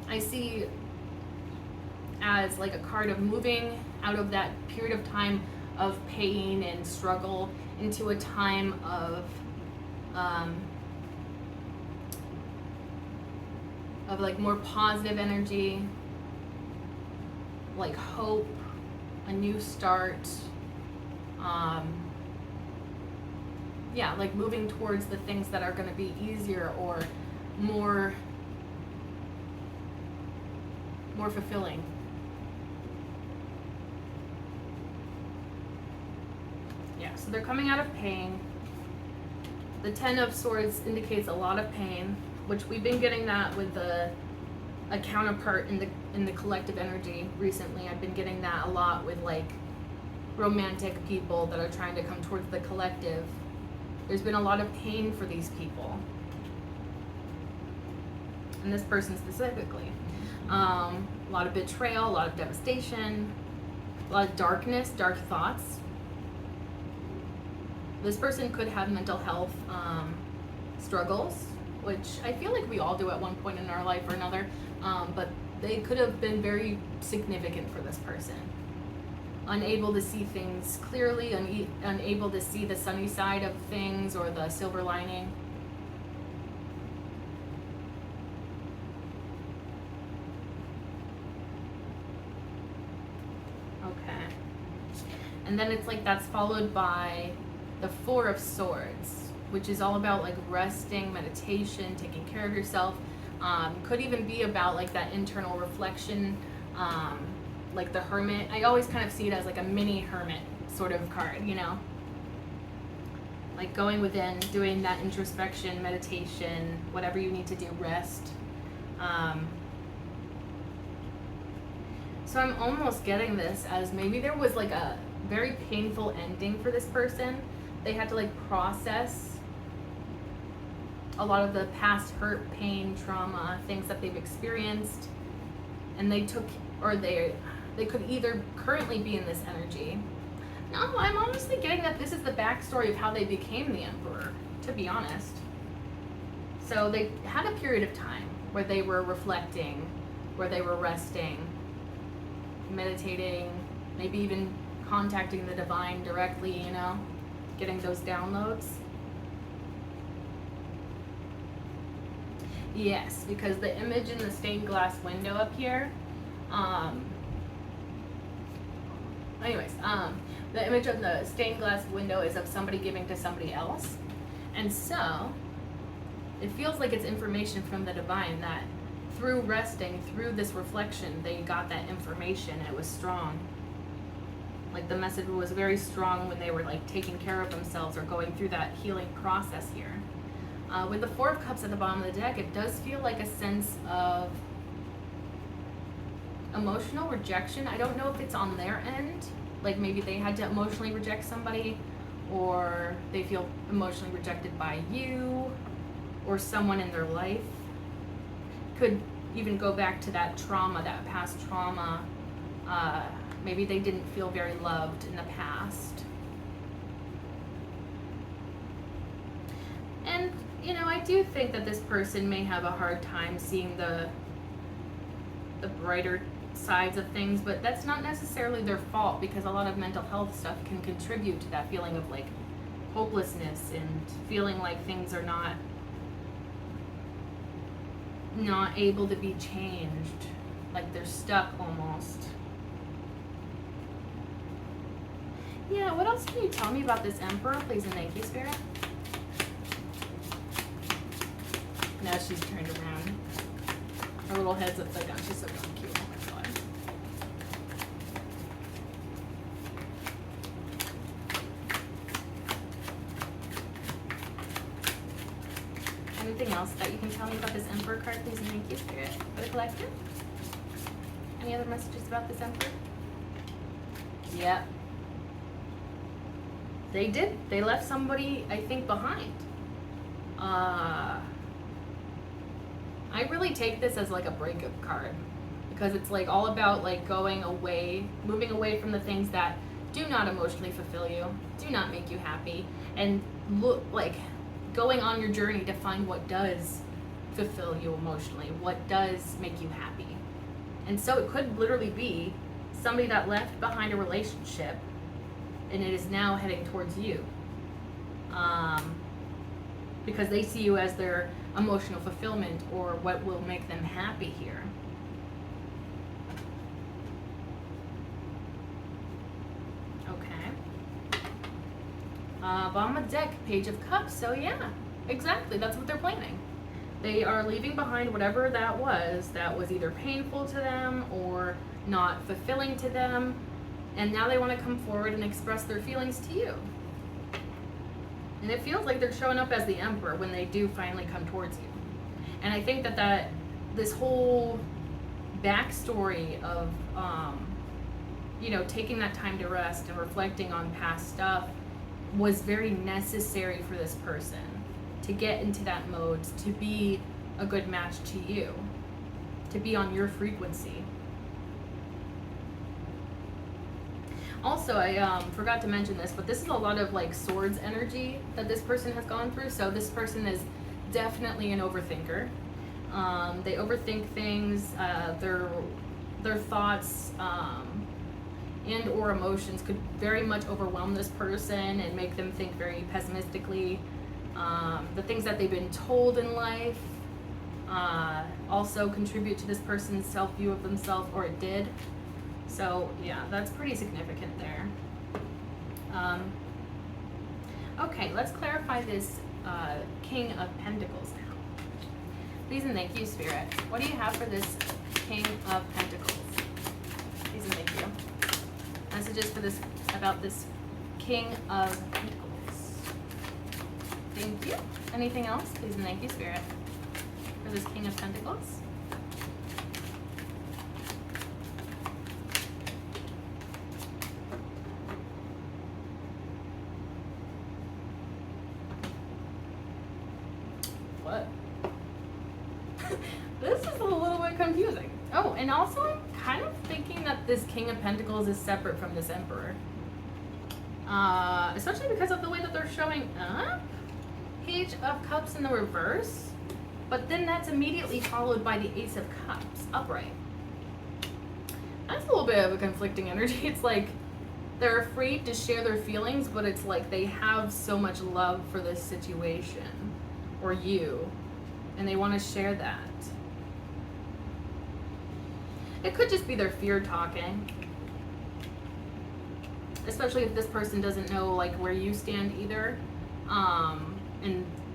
I see as like a card of moving out of that period of time of pain and struggle into a time of like more positive energy, like hope, a new start. Yeah, like moving towards the things that are going to be easier or more fulfilling. Yeah, so they're coming out of pain. The Ten of Swords indicates a lot of pain, which we've been getting that with a counterpart in the collective energy recently. I've been getting that a lot with like romantic people that are trying to come towards the collective. There's been a lot of pain for these people, and this person specifically. A lot of betrayal, a lot of devastation, a lot of darkness, dark thoughts. This person could have mental health struggles, which I feel like we all do at one point in our life or another, but they could have been very significant for this person. unable to see things clearly, unable to see the sunny side of things or the silver lining. Okay. And then it's like that's followed by the Four of Swords, which is all about like resting, meditation, taking care of yourself. Could even be about like that internal reflection, like the Hermit. I always kind of see it as like a mini hermit sort of card, you know? Like going within, doing that introspection, meditation, whatever you need to do, rest. So I'm almost getting this as maybe there was like a very painful ending for this person. They had to like process a lot of the past hurt, pain, trauma, things that they've experienced, and they took, or they could either currently be in this energy. No, I'm honestly getting that this is the backstory of how they became the Emperor, to be honest. So they had a period of time where they were reflecting, where they were resting, meditating, maybe even contacting the divine directly, you know, getting those downloads. Yes, because the image in the stained glass window up here, the image of the stained glass window is of somebody giving to somebody else. And so it feels like it's information from the divine that through resting, through this reflection, they got that information and it was strong. Like the message was very strong when they were like taking care of themselves or going through that healing process here. With the Four of Cups at the bottom of the deck, it does feel like a sense of emotional rejection. I don't know if it's on their end, like maybe they had to emotionally reject somebody, or they feel emotionally rejected by you or someone in their life. Could even go back to that trauma, that past trauma. Maybe they didn't feel very loved in the past. And, you know, I do think that this person may have a hard time seeing the brighter sides of things, but that's not necessarily their fault, because a lot of mental health stuff can contribute to that feeling of like hopelessness and feeling like things are not able to be changed, like they're stuck almost. Yeah, what else can you tell me about this Emperor, please and thank you, Spirit? Now she's turned around. Her little head's upside down. She's so damn cute. Oh my god. Anything else that you can tell me about this Emperor card, please and thank you, Spirit, for the collective? Any other messages about this Emperor? Yep. They did. They left somebody, I think, behind. I really take this as like a breakup card, because it's like all about like going away, moving away from the things that do not emotionally fulfill you, do not make you happy, and look like going on your journey to find what does fulfill you emotionally, what does make you happy. And so it could literally be somebody that left behind a relationship and it is now heading towards you, because they see you as their emotional fulfillment or what will make them happy here. Okay. Bottom of the deck, Page of Cups. So yeah, exactly. That's what they're planning. They are leaving behind whatever that was either painful to them or not fulfilling to them. And now they want to come forward and express their feelings to you. And it feels like they're showing up as the Emperor when they do finally come towards you. And I think that this whole backstory of, you know, taking that time to rest and reflecting on past stuff was very necessary for this person to get into that mode, to be a good match to you, to be on your frequency. Also, I forgot to mention this, but this is a lot of like swords energy that this person has gone through. So this person is definitely an overthinker. They overthink things, their thoughts, and or emotions could very much overwhelm this person and make them think very pessimistically. The things that they've been told in life also contribute to this person's self-view of themselves, or it did. So yeah, that's pretty significant there. Okay, let's clarify this King of Pentacles now. Please and thank you, Spirit. What do you have for this King of Pentacles? Please and thank you. Messages for this, about this King of Pentacles. Thank you. Anything else? Please and thank you, Spirit, for this King of Pentacles. What? This is a little bit confusing. Oh, and also I'm kind of thinking that this King of Pentacles is separate from this Emperor. Especially because of the way that they're showing up. Page of Cups in the reverse. But then that's immediately followed by the Ace of Cups upright. That's a little bit of a conflicting energy. It's like they're afraid to share their feelings, but it's like they have so much love for this situation or you, and they want to share that. It could just be their fear talking, especially if this person doesn't know like where you stand either,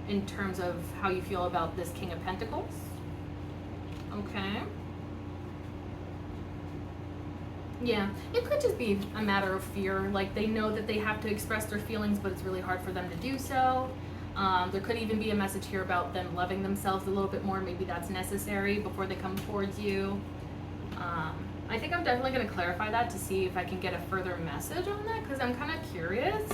in terms of how you feel about this King of Pentacles. Okay. Yeah, it could just be a matter of fear. Like they know that they have to express their feelings, but it's really hard for them to do so. There could even be a message here about them loving themselves a little bit more. Maybe that's necessary before they come towards you. I think I'm definitely going to clarify that to see if I can get a further message on that, because I'm kind of curious,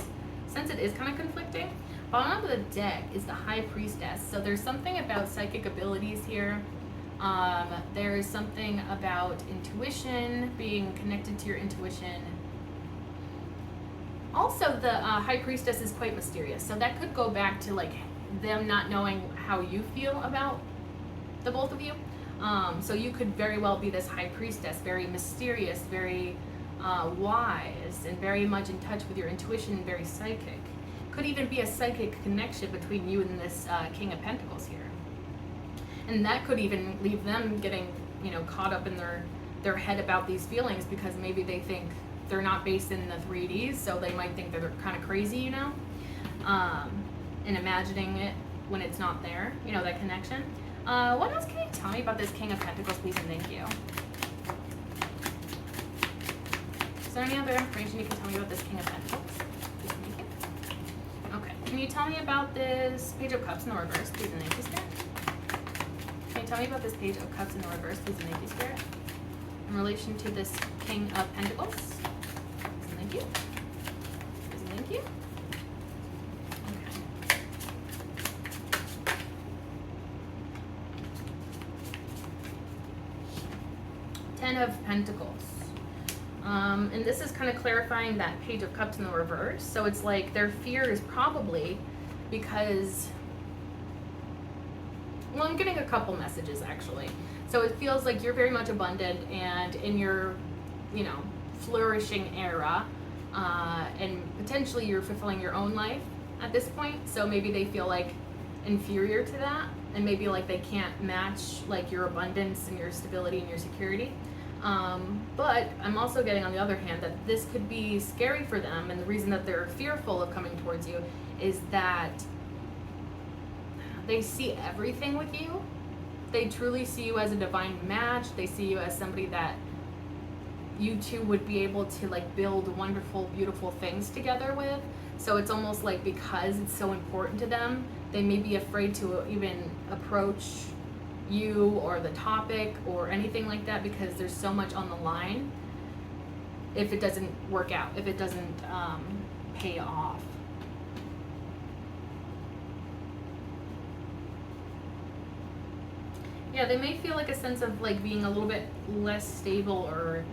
since it is kind of conflicting. Bottom of the deck is the High Priestess. So there's something about psychic abilities here. There is something about intuition, being connected to your intuition. Also, the High Priestess is quite mysterious. So that could go back to like them not knowing how you feel about the both of you. So you could very well be this High Priestess, very mysterious, very wise, and very much in touch with your intuition, very psychic. Could even be a psychic connection between you and this King of Pentacles here. And that could even leave them getting, you know, caught up in their head about these feelings, because maybe they think they're not based in the 3Ds, so they might think that they're kind of crazy, you know, and imagining it when it's not there, you know, that connection. What else can you tell me about this King of Pentacles, please and thank you? Is there any other information you can tell me about this King of Pentacles? Please and thank you. Okay, can you tell me about this Page of Cups in the reverse, please and thank you, Spirit? Can you tell me about this Page of Cups in the reverse, please and thank you, Spirit? In relation to this King of Pentacles. Please and thank you. Please and thank you. Okay. Ten of Pentacles. And this is kind of clarifying that Page of Cups in the reverse. So it's like their fear is probably because, well, I'm getting a couple messages actually. So it feels like you're very much abundant and in your, you know, flourishing era, and potentially you're fulfilling your own life at this point. So maybe they feel like inferior to that, and maybe like they can't match like your abundance and your stability and your security. But I'm also getting on the other hand that this could be scary for them, and the reason that they're fearful of coming towards you is that they see everything with you. They truly see you as a divine match. They see you as somebody that you two would be able to like build wonderful, beautiful things together with. So it's almost like because it's so important to them, they may be afraid to even approach you or the topic or anything like that, because there's so much on the line if it doesn't work out, if it doesn't pay off. Yeah, they may feel like a sense of like being a little bit less stable or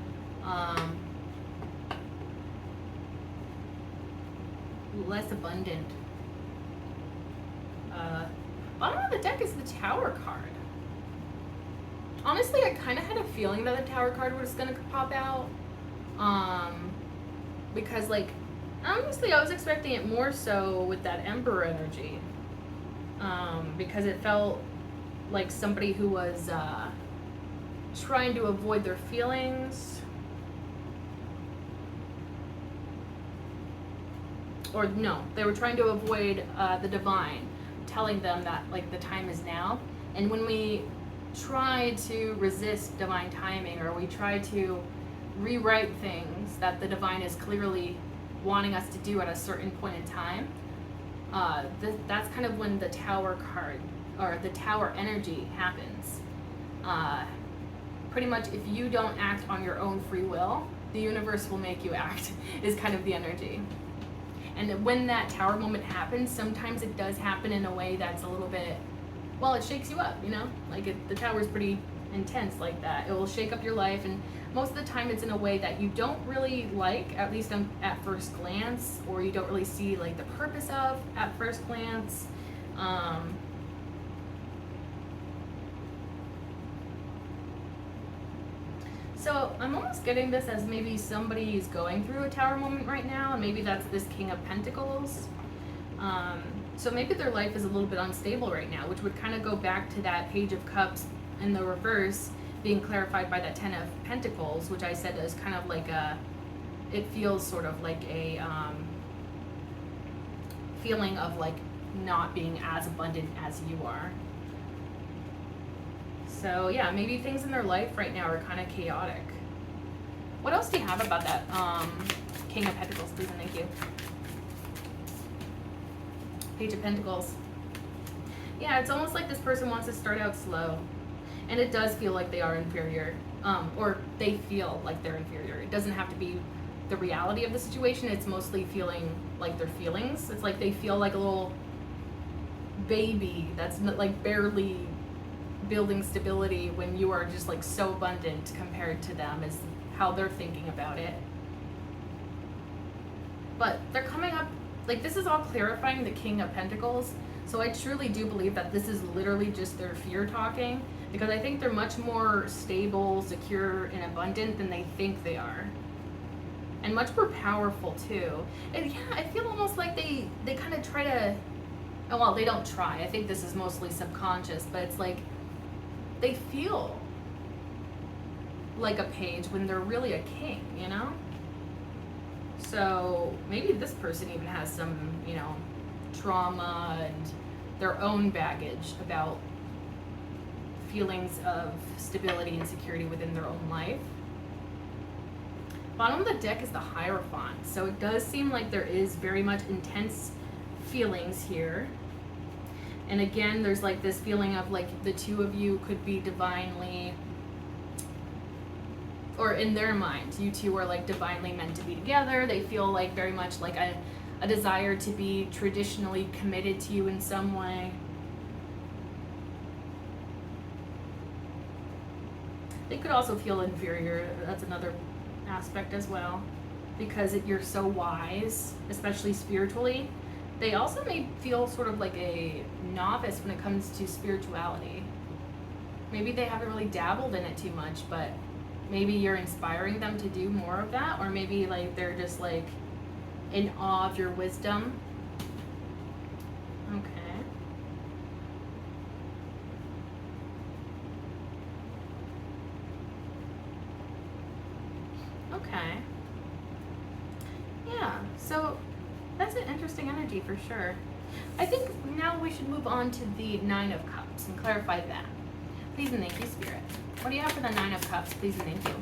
less abundant. Bottom of the deck is the Tower card. Honestly, I kind of had a feeling that the Tower card was going to pop out. because like honestly I was expecting it more so with that Emperor energy, because it felt like somebody who was trying to avoid their feelings, or no, they were trying to avoid the divine telling them that like the time is now. And when we try to resist divine timing, or we try to rewrite things that the divine is clearly wanting us to do at a certain point in time, that's kind of when the Tower card or the Tower energy happens. Pretty much if you don't act on your own free will, the universe will make you act is kind of the energy. And when that Tower moment happens, sometimes it does happen in a way that's a little bit, well, it shakes you up, you know? Like the Tower's pretty intense like that. It will shake up your life, and most of the time it's in a way that you don't really like, at least at first glance, or you don't really see like the purpose of at first glance. So I'm almost getting this as maybe somebody is going through a Tower moment right now, and maybe that's this King of Pentacles. So maybe their life is a little bit unstable right now, which would kind of go back to that Page of Cups in the reverse being clarified by that Ten of Pentacles, which I said is kind of like it feels sort of like a feeling of like not being as abundant as you are. So yeah, maybe things in their life right now are kind of chaotic. What else do you have about that King of Pentacles, please and thank you? Page of Pentacles. Yeah, it's almost like this person wants to start out slow. And it does feel like they are inferior. Or they feel like they're inferior. It doesn't have to be the reality of the situation. It's mostly feeling like their feelings. It's like they feel like a little baby that's like barely building stability when you are just like so abundant compared to them, is how they're thinking about it. But they're coming up, like this is all clarifying the King of Pentacles. So I truly do believe that this is literally just their fear talking, because I think they're much more stable, secure, and abundant than they think they are. And much more powerful too. And yeah, I feel almost like they kind of try to, oh, well, they don't try. I think this is mostly subconscious, but it's like they feel like a page when they're really a king, you know? So maybe this person even has some, you know, trauma and their own baggage about feelings of stability and security within their own life. Bottom of the deck is the Hierophant. So it does seem like there is very much intense feelings here. And again, there's like this feeling of like the two of you could be divinely, or in their mind, you two are like divinely meant to be together. They feel like very much like a desire to be traditionally committed to you in some way. They could also feel inferior. That's another aspect as well, because you're so wise, especially spiritually. They also may feel sort of like a novice when it comes to spirituality. Maybe they haven't really dabbled in it too much, but maybe you're inspiring them to do more of that, or maybe like they're just like in awe of your wisdom. Okay. Okay. Yeah, so that's an interesting energy for sure. I think now we should move on to the Nine of Cups and clarify that. Please and thank you, Spirit. What do you have for the Nine of Cups? Please and thank you.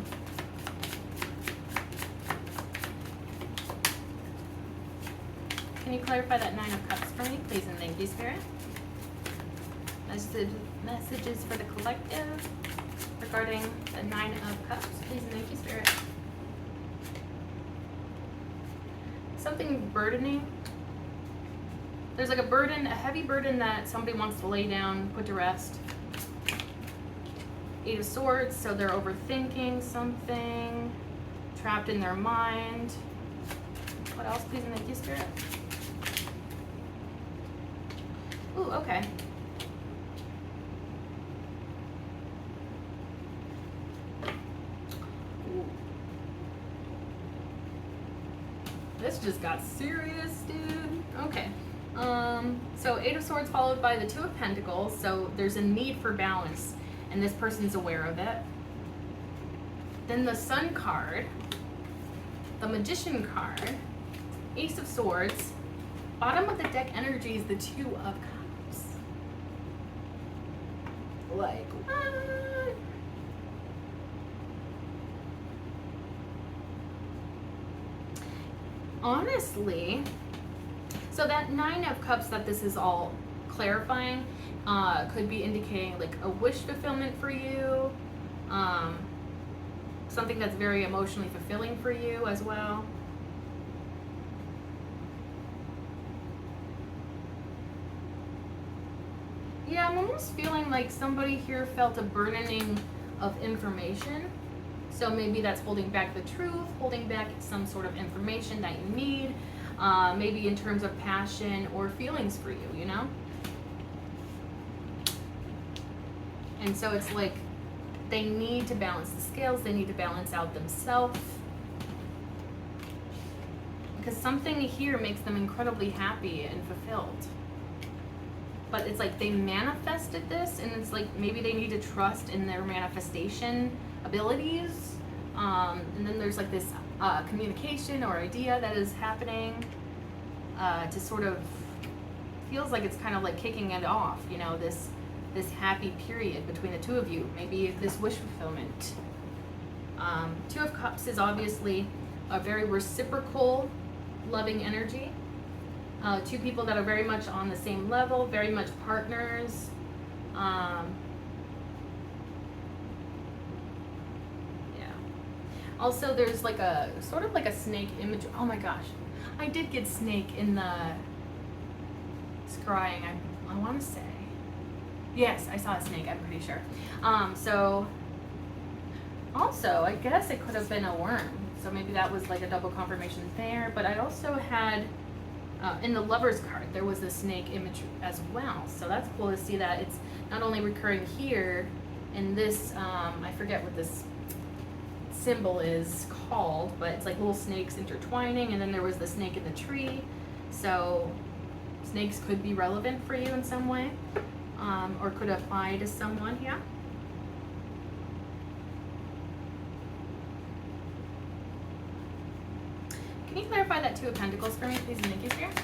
Can you clarify that Nine of Cups for me? Please and thank you, Spirit. Messages for the collective regarding the Nine of Cups. Please and thank you, Spirit. Something burdening. There's like a burden, a heavy burden that somebody wants to lay down, put to rest. Eight of Swords, so they're overthinking something, trapped in their mind. What else, please and thank you, Spirit? Ooh, okay. Ooh. This just got serious, dude. Okay. So Eight of Swords followed by the Two of Pentacles. So there's a need for balance, and this person's aware of it. Then the Sun card, the Magician card, Ace of Swords. Bottom of the deck energy is the Two of Cups. Like, what? Honestly, so that Nine of Cups that this is all clarifying could be indicating like a wish fulfillment for you, something that's very emotionally fulfilling for you as well. Yeah, I'm almost feeling like somebody here felt a burdening of information. So maybe that's holding back the truth, holding back some sort of information that you need, maybe in terms of passion or feelings for you, you know? And so it's like they need to balance the scales, they need to balance out themselves. Because something here makes them incredibly happy and fulfilled. But it's like they manifested this, and it's like maybe they need to trust in their manifestation abilities. And then there's like this communication or idea that is happening to sort of, feels like it's kind of like kicking it off, you know, this happy period between the two of you, maybe this wish fulfillment. Two of Cups is obviously a very reciprocal, loving energy. Two people that are very much on the same level, very much partners. Yeah. Also, there's like a sort of like a snake image. Oh my gosh, I did get snake in the scrying. I want to say, yes, I saw a snake. I'm pretty sure. So also, I guess it could have been a worm. So maybe that was like a double confirmation there. But I also had. In the Lover's card, there was a snake image as well. So that's cool to see that it's not only recurring here in this, I forget what this symbol is called, but it's like little snakes intertwining, and then there was the snake in the tree. So snakes could be relevant for you in some way, or could apply to someone, yeah. Can you clarify that Two of Pentacles for me, please, and thank you, Spirit?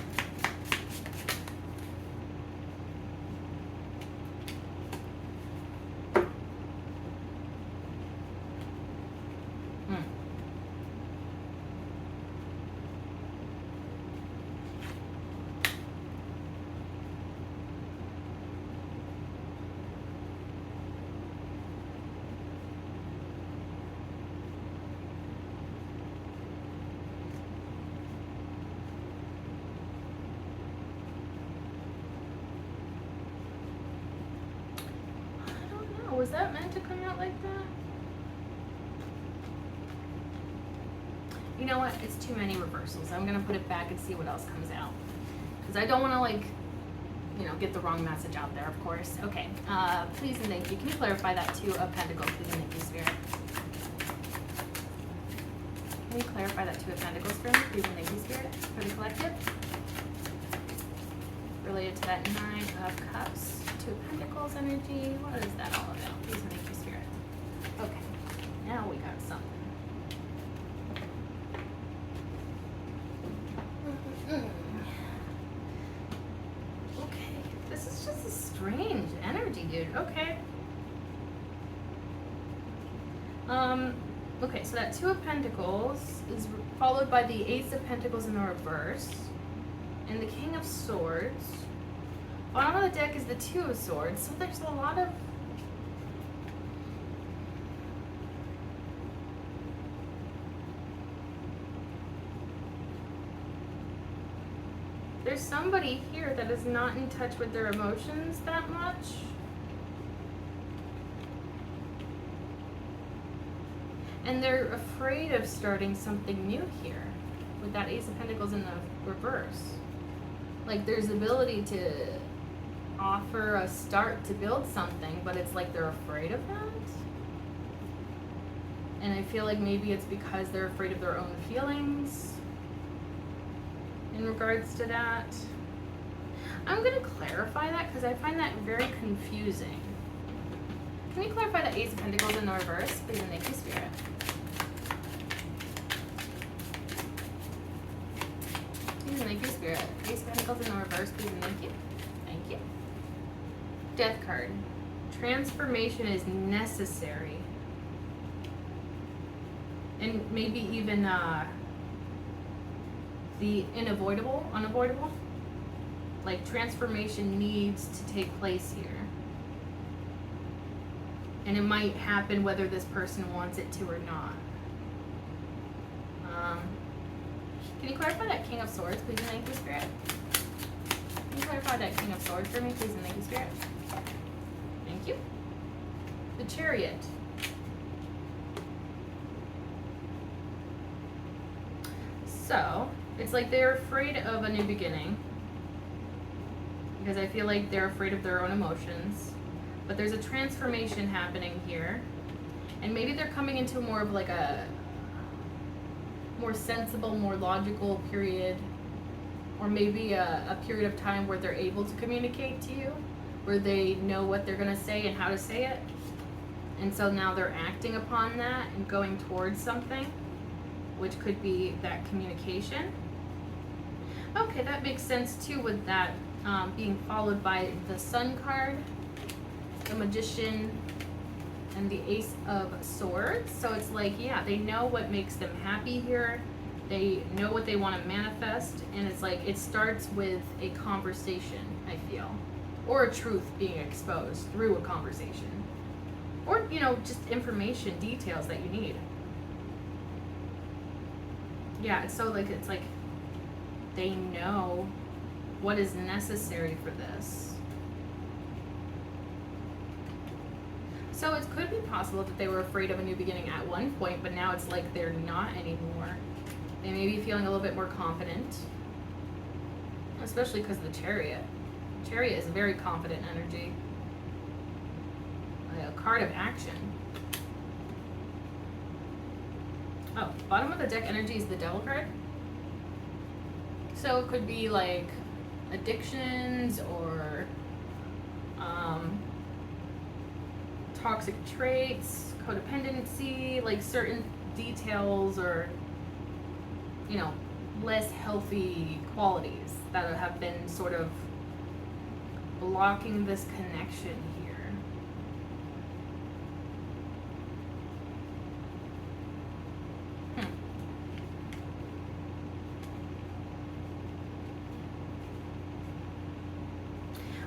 Was that meant to come out like that? You know what? It's too many reversals. I'm going to put it back and see what else comes out. Because I don't want to, like, you know, get the wrong message out there, of course. Okay. Please and thank you. Can you clarify that Two of Pentacles, please and thank you, Spirit? Can you clarify that Two of Pentacles for me, please and thank you, Spirit, for the collective? Related to that Nine of Cups. Two of Pentacles energy. What is that all about? Please and thank you, Spirit. Okay, now we got something. Okay, this is just a strange energy, dude. Okay. Okay, so that Two of Pentacles is followed by the Ace of Pentacles in the reverse, and the King of Swords. Bottom of the deck is the Two of Swords, so there's a lot of there's somebody here that is not in touch with their emotions that much. And they're afraid of starting something new here with that Ace of Pentacles in the reverse. Like there's the ability to offer a start to build something, but it's like they're afraid of that. And I feel like maybe it's because they're afraid of their own feelings. regards to that. I'm going to clarify that because I find that very confusing. Can we clarify the Ace of Pentacles in the reverse? Please and thank you, Spirit. Please and thank you, Spirit. Ace of Pentacles in the reverse, please and thank you. Thank you. Death card. Transformation is necessary. And maybe even the unavoidable. Like transformation needs to take place here. And it might happen whether this person wants it to or not. Can you clarify that King of Swords, please and thank you, Spirit? Can you clarify that King of Swords for me, please and thank you, Spirit? Thank you. The Chariot. So, it's like they're afraid of a new beginning. Because I feel like they're afraid of their own emotions. But there's a transformation happening here. And maybe they're coming into more of like a more sensible, more logical period. Or maybe a period of time where they're able to communicate to you. Where they know what they're going to say and how to say it. And so now they're acting upon that and going towards something. Which could be that communication. Okay, that makes sense too with that being followed by the Sun card, the Magician, and the Ace of Swords. So it's like, yeah, they know what makes them happy here. They know what they want to manifest. And it's like, it starts with a conversation, I feel. Or a truth being exposed through a conversation. Or, you know, just information, details that you need. Yeah, it's so like, it's like they know what is necessary for this. So it could be possible that they were afraid of a new beginning at one point, but now it's like they're not anymore. They may be feeling a little bit more confident, especially because of the Chariot. Chariot is a very confident energy. A card of action. Oh, bottom of the deck energy is the Devil card. So it could be like addictions or toxic traits, codependency, like certain details or, you know, less healthy qualities that have been sort of blocking this connection here.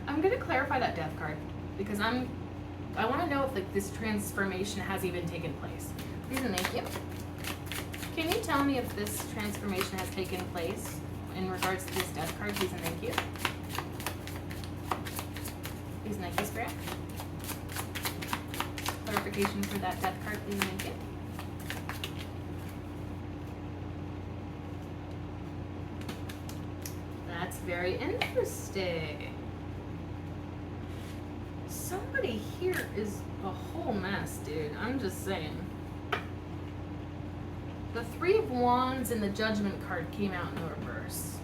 I'm going to clarify that Death card because I want to know if like this transformation has even taken place. Please and thank you. Can you tell me if this transformation has taken place in regards to this Death card? Please and thank you. Please and thank you, Spirit. Clarification for that Death card, please and thank you. That's very interesting. Somebody here is a whole mess, dude. I'm just saying. The Three of Wands and the Judgment card came out in the reverse.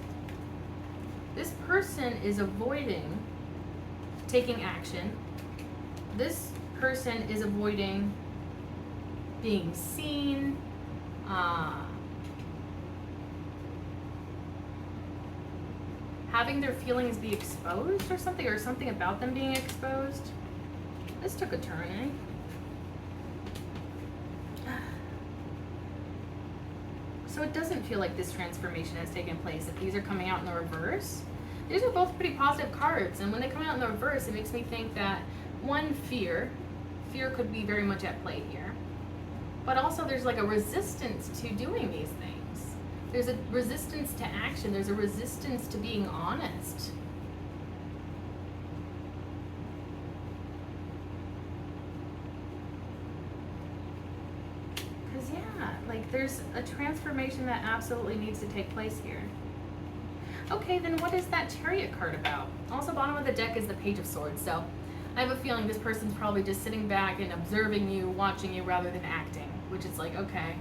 This person is avoiding taking action. This person is avoiding being seen. Having their feelings be exposed or something about them being exposed. This took a turn, eh? So it doesn't feel like this transformation has taken place. If these are coming out in the reverse, these are both pretty positive cards. And when they come out in the reverse, it makes me think that, one, fear could be very much at play here. But also there's like a resistance to doing these things. There's a resistance to action. There's a resistance to being honest. Because, yeah, like there's a transformation that absolutely needs to take place here. Okay, then what is that Chariot card about? Also, bottom of the deck is the Page of Swords. So I have a feeling this person's probably just sitting back and observing you, watching you, rather than acting. Which is like, okay.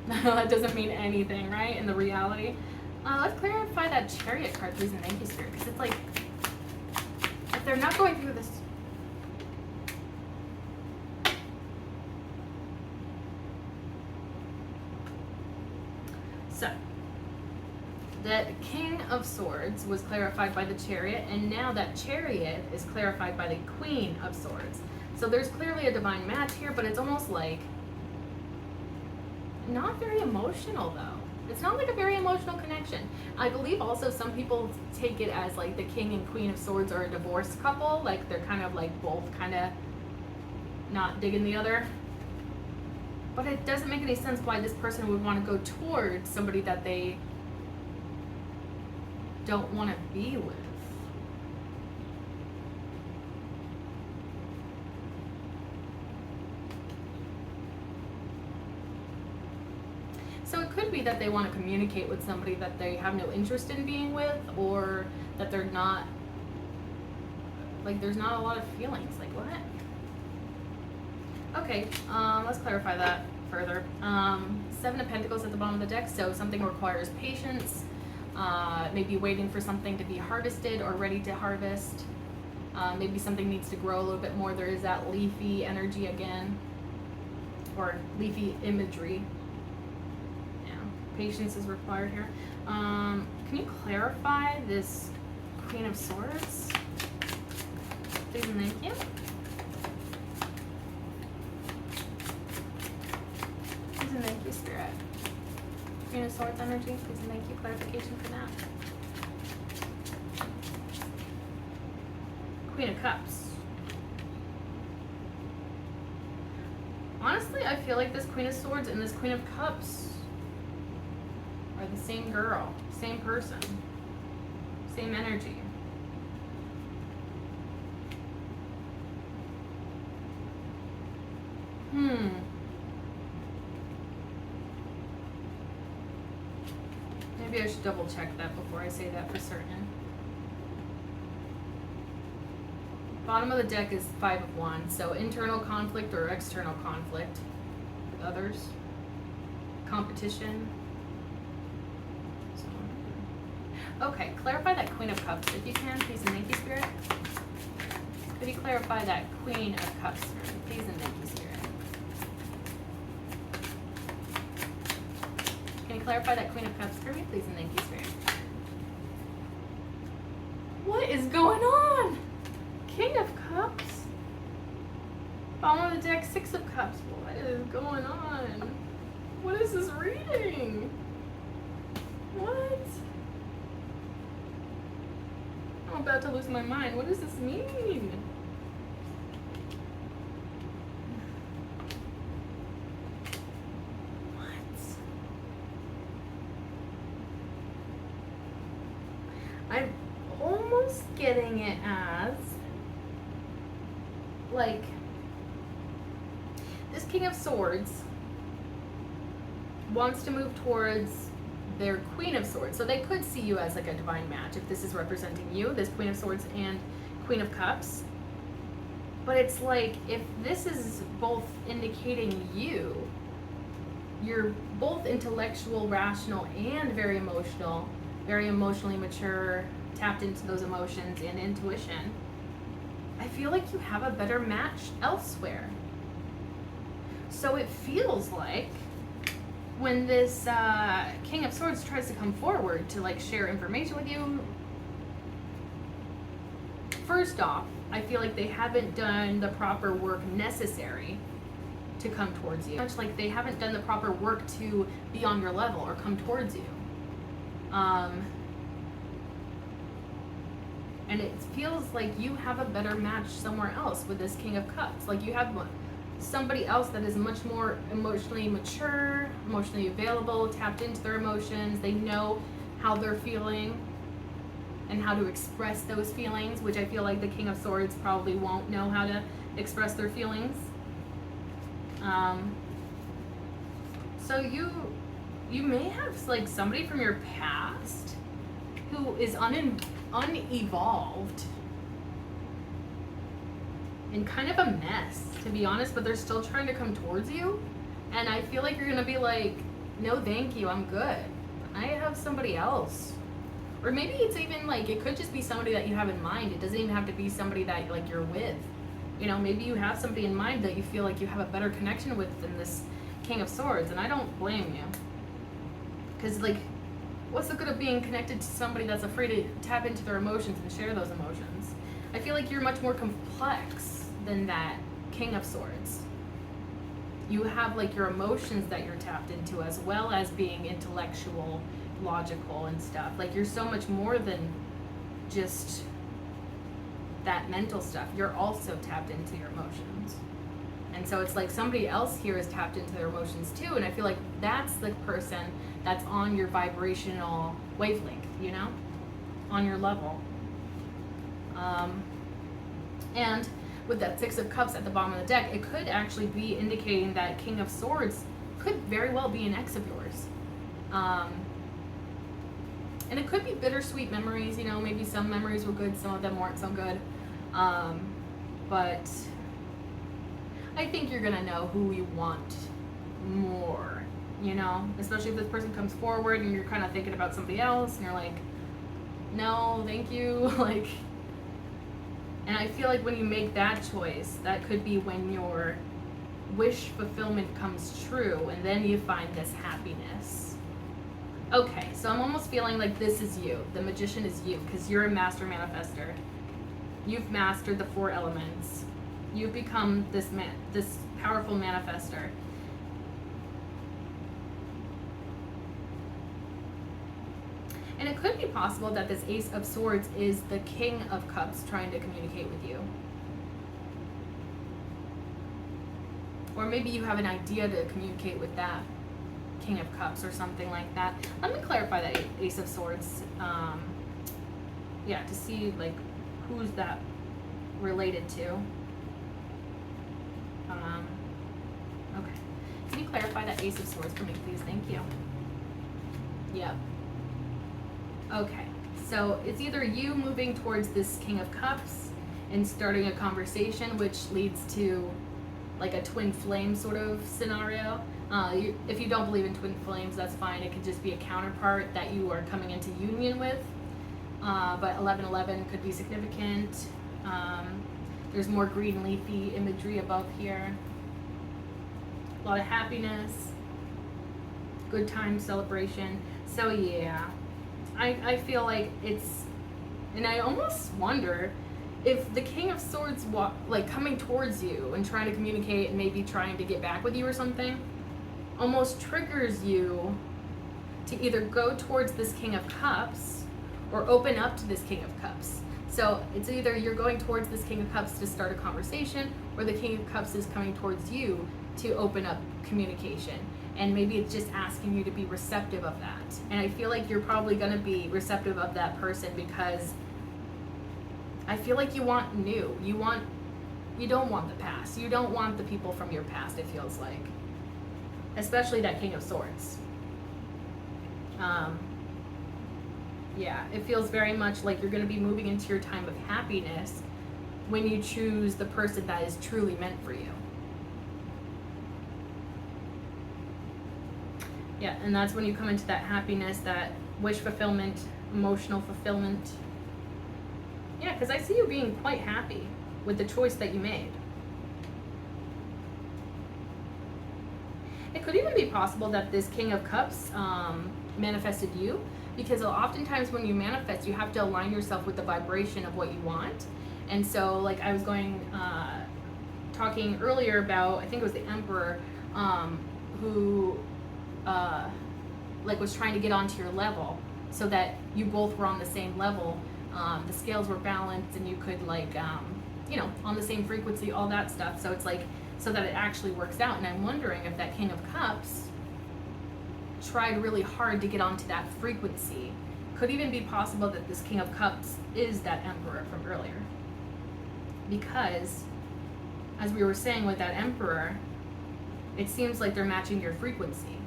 That doesn't mean anything, right? In the reality. Let's clarify that Chariot card, please, and thank you, Spirit, because it's like, if they're not going through this. So, the King of Swords was clarified by the Chariot, and now that Chariot is clarified by the Queen of Swords. So there's clearly a divine match here, but it's almost like not very emotional, though. It's not like a very emotional connection. I believe also some people take it as like the King and Queen of Swords are a divorced couple, like they're kind of like both kind of not digging the other. But it doesn't make any sense why this person would want to go towards somebody that they don't want to be with. So it could be that they want to communicate with somebody that they have no interest in being with, or that they're not, like there's not a lot of feelings. Like what? Okay, let's clarify that further. Seven of Pentacles at the bottom of the deck, so something requires patience, maybe waiting for something to be harvested or ready to harvest. Maybe something needs to grow a little bit more. There is that leafy energy again, or leafy imagery. Yeah, patience is required here. Can you clarify this Queen of Swords? Please and thank you. Please and thank you, Spirit. Queen of Swords energy, please and thank you. Clarification for that. Queen of Cups. Honestly, I feel like this Queen of Swords and this Queen of Cups are the same girl, same person, same energy. Maybe I should double check that before I say that for certain. Bottom of the deck is Five of Wands, so internal conflict or external conflict with others, competition. Okay, clarify that Queen of Cups if you can, please and thank you, Spirit. Could you clarify that Queen of Cups for me, please and thank you, Spirit. Can you clarify that Queen of Cups for me, please and thank you, Spirit. What is going on? King of Cups? Bottom of the deck, Six of Cups. What is going on? What is this reading? What? I'm about to lose my mind. What does this mean? I'm almost getting it as like this King of Swords wants to move towards their Queen of Swords. So they could see you as like a divine match if this is representing you, this Queen of Swords and Queen of Cups. But it's like if this is both indicating you're both intellectual, rational, and very emotional, very emotionally mature, tapped into those emotions and intuition, I feel like you have a better match elsewhere. So it feels like when this King of Swords tries to come forward to like share information with you, first off, I feel like they haven't done the proper work necessary to come towards you. Much like they haven't done the proper work to be on your level or come towards you. And it feels like you have a better match somewhere else with this King of Cups. Like you have somebody else that is much more emotionally mature, emotionally available, tapped into their emotions. They know how they're feeling and how to express those feelings, which I feel like the King of Swords probably won't know how to express their feelings. So you may have like somebody from your past who is unevolved and kind of a mess, to be honest, but they're still trying to come towards you. And I feel like you're gonna be like, no thank you, I'm good. I have somebody else. Or maybe it's even like, it could just be somebody that you have in mind. It doesn't even have to be somebody that like you're with. You know, maybe you have somebody in mind that you feel like you have a better connection with than this King of Swords, and I don't blame you. Because like, what's the good of being connected to somebody that's afraid to tap into their emotions and share those emotions? I feel like you're much more complex than that King of Swords. You have like your emotions that you're tapped into, as well as being intellectual, logical and stuff. Like, you're so much more than just that mental stuff. You're also tapped into your emotions. And so it's like somebody else here is tapped into their emotions too, and I feel like that's the person that's on your vibrational wavelength, you know, on your level. And with that Six of Cups at the bottom of the deck, it could actually be indicating that King of Swords could very well be an ex of yours. And it could be bittersweet memories, you know, maybe some memories were good, some of them weren't so good. But I think you're gonna know who you want more, you know, especially if this person comes forward and you're kind of thinking about somebody else and you're like, no, thank you, like. And I feel like when you make that choice, that could be when your wish fulfillment comes true, and then you find this happiness. Okay, so I'm almost feeling like this is you. The Magician is you, because you're a master manifester. You've mastered the 4 elements. You've become this powerful manifester. And it could be possible that this Ace of Swords is the King of Cups trying to communicate with you. Or maybe you have an idea to communicate with that King of Cups or something like that. Let me clarify that Ace of Swords. Yeah, to see like who's that related to. Okay. Can you clarify that Ace of Swords for me, please? Thank you. Yep. Okay, so it's either you moving towards this King of Cups and starting a conversation, which leads to like a twin flame sort of scenario. If you don't believe in twin flames, that's fine. It could just be a counterpart that you are coming into union with. But 1111 could be significant. There's more green leafy imagery above here. A lot of happiness, good time celebration. So yeah. I feel like it's, and I almost wonder if the King of Swords like coming towards you and trying to communicate and maybe trying to get back with you or something, almost triggers you to either go towards this King of Cups or open up to this King of Cups. So it's either you're going towards this King of Cups to start a conversation, or the King of Cups is coming towards you to open up communication. And maybe it's just asking you to be receptive of that. And I feel like you're probably going to be receptive of that person, because I feel like you want new. You don't want the past. You don't want the people from your past, it feels like. Especially that King of Swords. Yeah, it feels very much like you're going to be moving into your time of happiness when you choose the person that is truly meant for you. Yeah, and that's when you come into that happiness, that wish fulfillment, emotional fulfillment. Yeah, because I see you being quite happy with the choice that you made. It could even be possible that this King of Cups manifested you, because oftentimes when you manifest, you have to align yourself with the vibration of what you want. And so, like I was talking earlier about, I think it was the Emperor, who like was trying to get onto your level so that you both were on the same level. The scales were balanced and you could like, you know, on the same frequency, all that stuff. So it's like, so that it actually works out. And I'm wondering if that King of Cups tried really hard to get onto that frequency. Could even be possible that this King of Cups is that Emperor from earlier. Because, as we were saying with that Emperor, it seems like they're matching your frequency.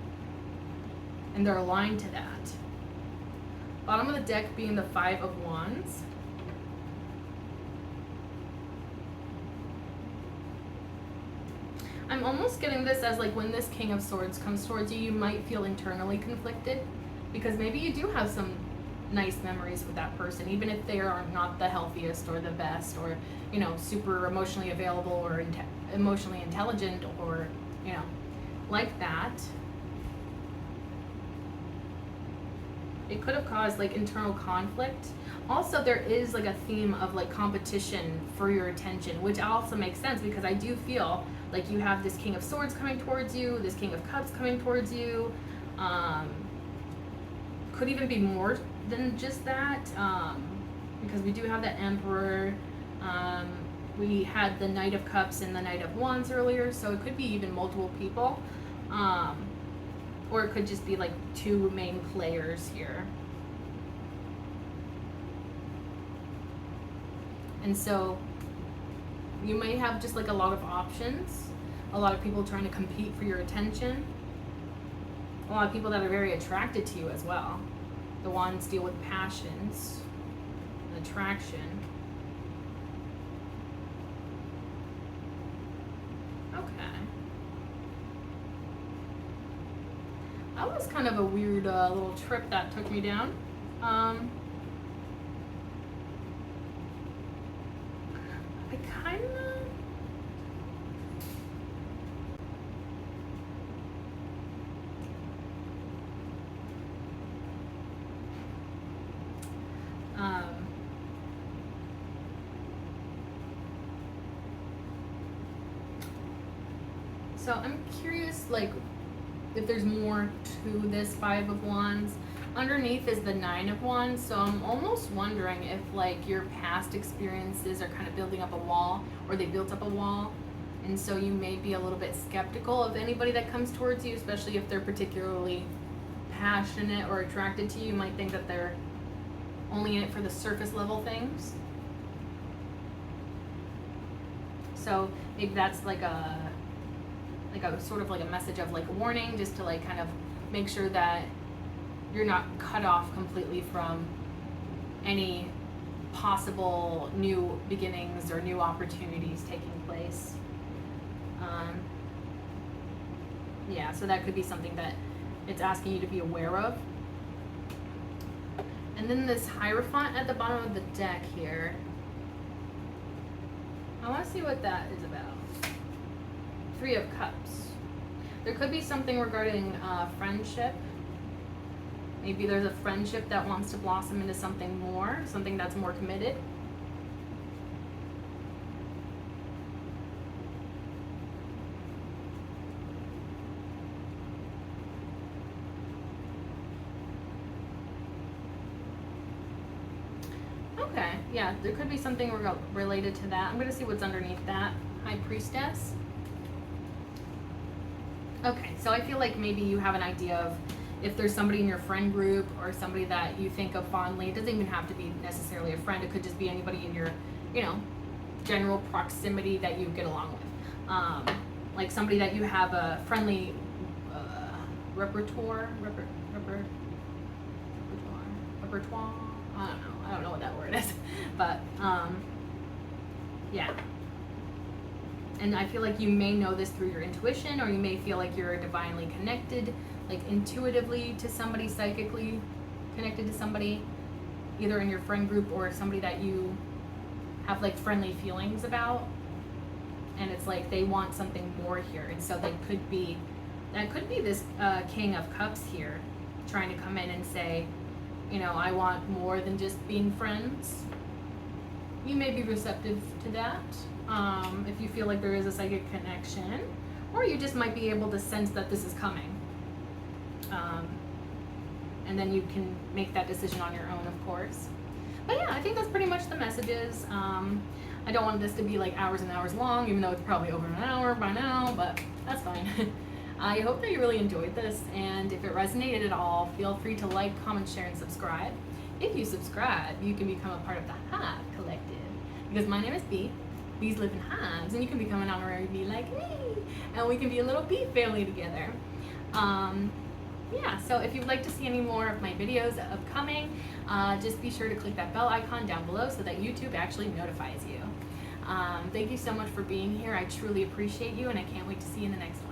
And they're aligned to that. Bottom of the deck being the 5 of Wands. I'm almost getting this as like when this King of Swords comes towards you, you might feel internally conflicted because maybe you do have some nice memories with that person, even if they are not the healthiest or the best, or super emotionally available or emotionally intelligent, or like that. It could have caused like internal conflict. Also, there is like a theme of like competition for your attention, which also makes sense because I do feel like you have this King of Swords coming towards you, this King of Cups coming towards you. Could even be more than just that, because we do have the Emperor. We had the Knight of Cups and the Knight of Wands earlier, so it could be even multiple people. Or it could just be like two main players here. And so you may have just like a lot of options, a lot of people trying to compete for your attention, a lot of people that are very attracted to you as well. The Wands deal with passions and attraction. Okay. That was kind of a weird little trip that took me down. I kind of... So I'm curious, like, if there's more to this Five of Wands. Underneath is the Nine of Wands, so I'm almost wondering if like your past experiences are kind of building up a wall, or they built up a wall, and so you may be a little bit skeptical of anybody that comes towards you, especially if they're particularly passionate or attracted to you. You might think that they're only in it for the surface level things. So maybe that's like a sort of like a message of like a warning, just to like kind of make sure that you're not cut off completely from any possible new beginnings or new opportunities taking place. Yeah, so that could be something that it's asking you to be aware of. And then this Hierophant at the bottom of the deck here, I want to see what that is about. Three of Cups. There could be something regarding friendship. Maybe there's a friendship that wants to blossom into something more, something that's more committed. Okay, yeah, there could be something related to that. I'm going to see what's underneath that. High Priestess. Okay, so I feel like maybe you have an idea of if there's somebody in your friend group or somebody that you think of fondly. It doesn't even have to be necessarily a friend. It could just be anybody in your, general proximity that you get along with. Like somebody that you have a friendly repertoire. I don't know what that word is, but yeah. And I feel like you may know this through your intuition, or you may feel like you're divinely connected, like intuitively to somebody, psychically connected to somebody, either in your friend group or somebody that you have like friendly feelings about. And it's like they want something more here. And so that could be this King of Cups here trying to come in and say, I want more than just being friends. You may be receptive to that. If you feel like there is a psychic connection, or you just might be able to sense that this is coming. And then you can make that decision on your own, of course. But yeah, I think that's pretty much the messages. I don't want this to be like hours and hours long, even though it's probably over an hour by now, but that's fine. I hope that you really enjoyed this, and if it resonated at all, feel free to like, comment, share, and subscribe. If you subscribe, you can become a part of the Hive Collective, because my name is Bee. Bees live in hives, and you can become an honorary bee like me, and we can be a little bee family together. Yeah, so if you'd like to see any more of my videos upcoming, just be sure to click that bell icon down below so that YouTube actually notifies you. Thank you so much for being here. I truly appreciate you, and I can't wait to see you in the next one.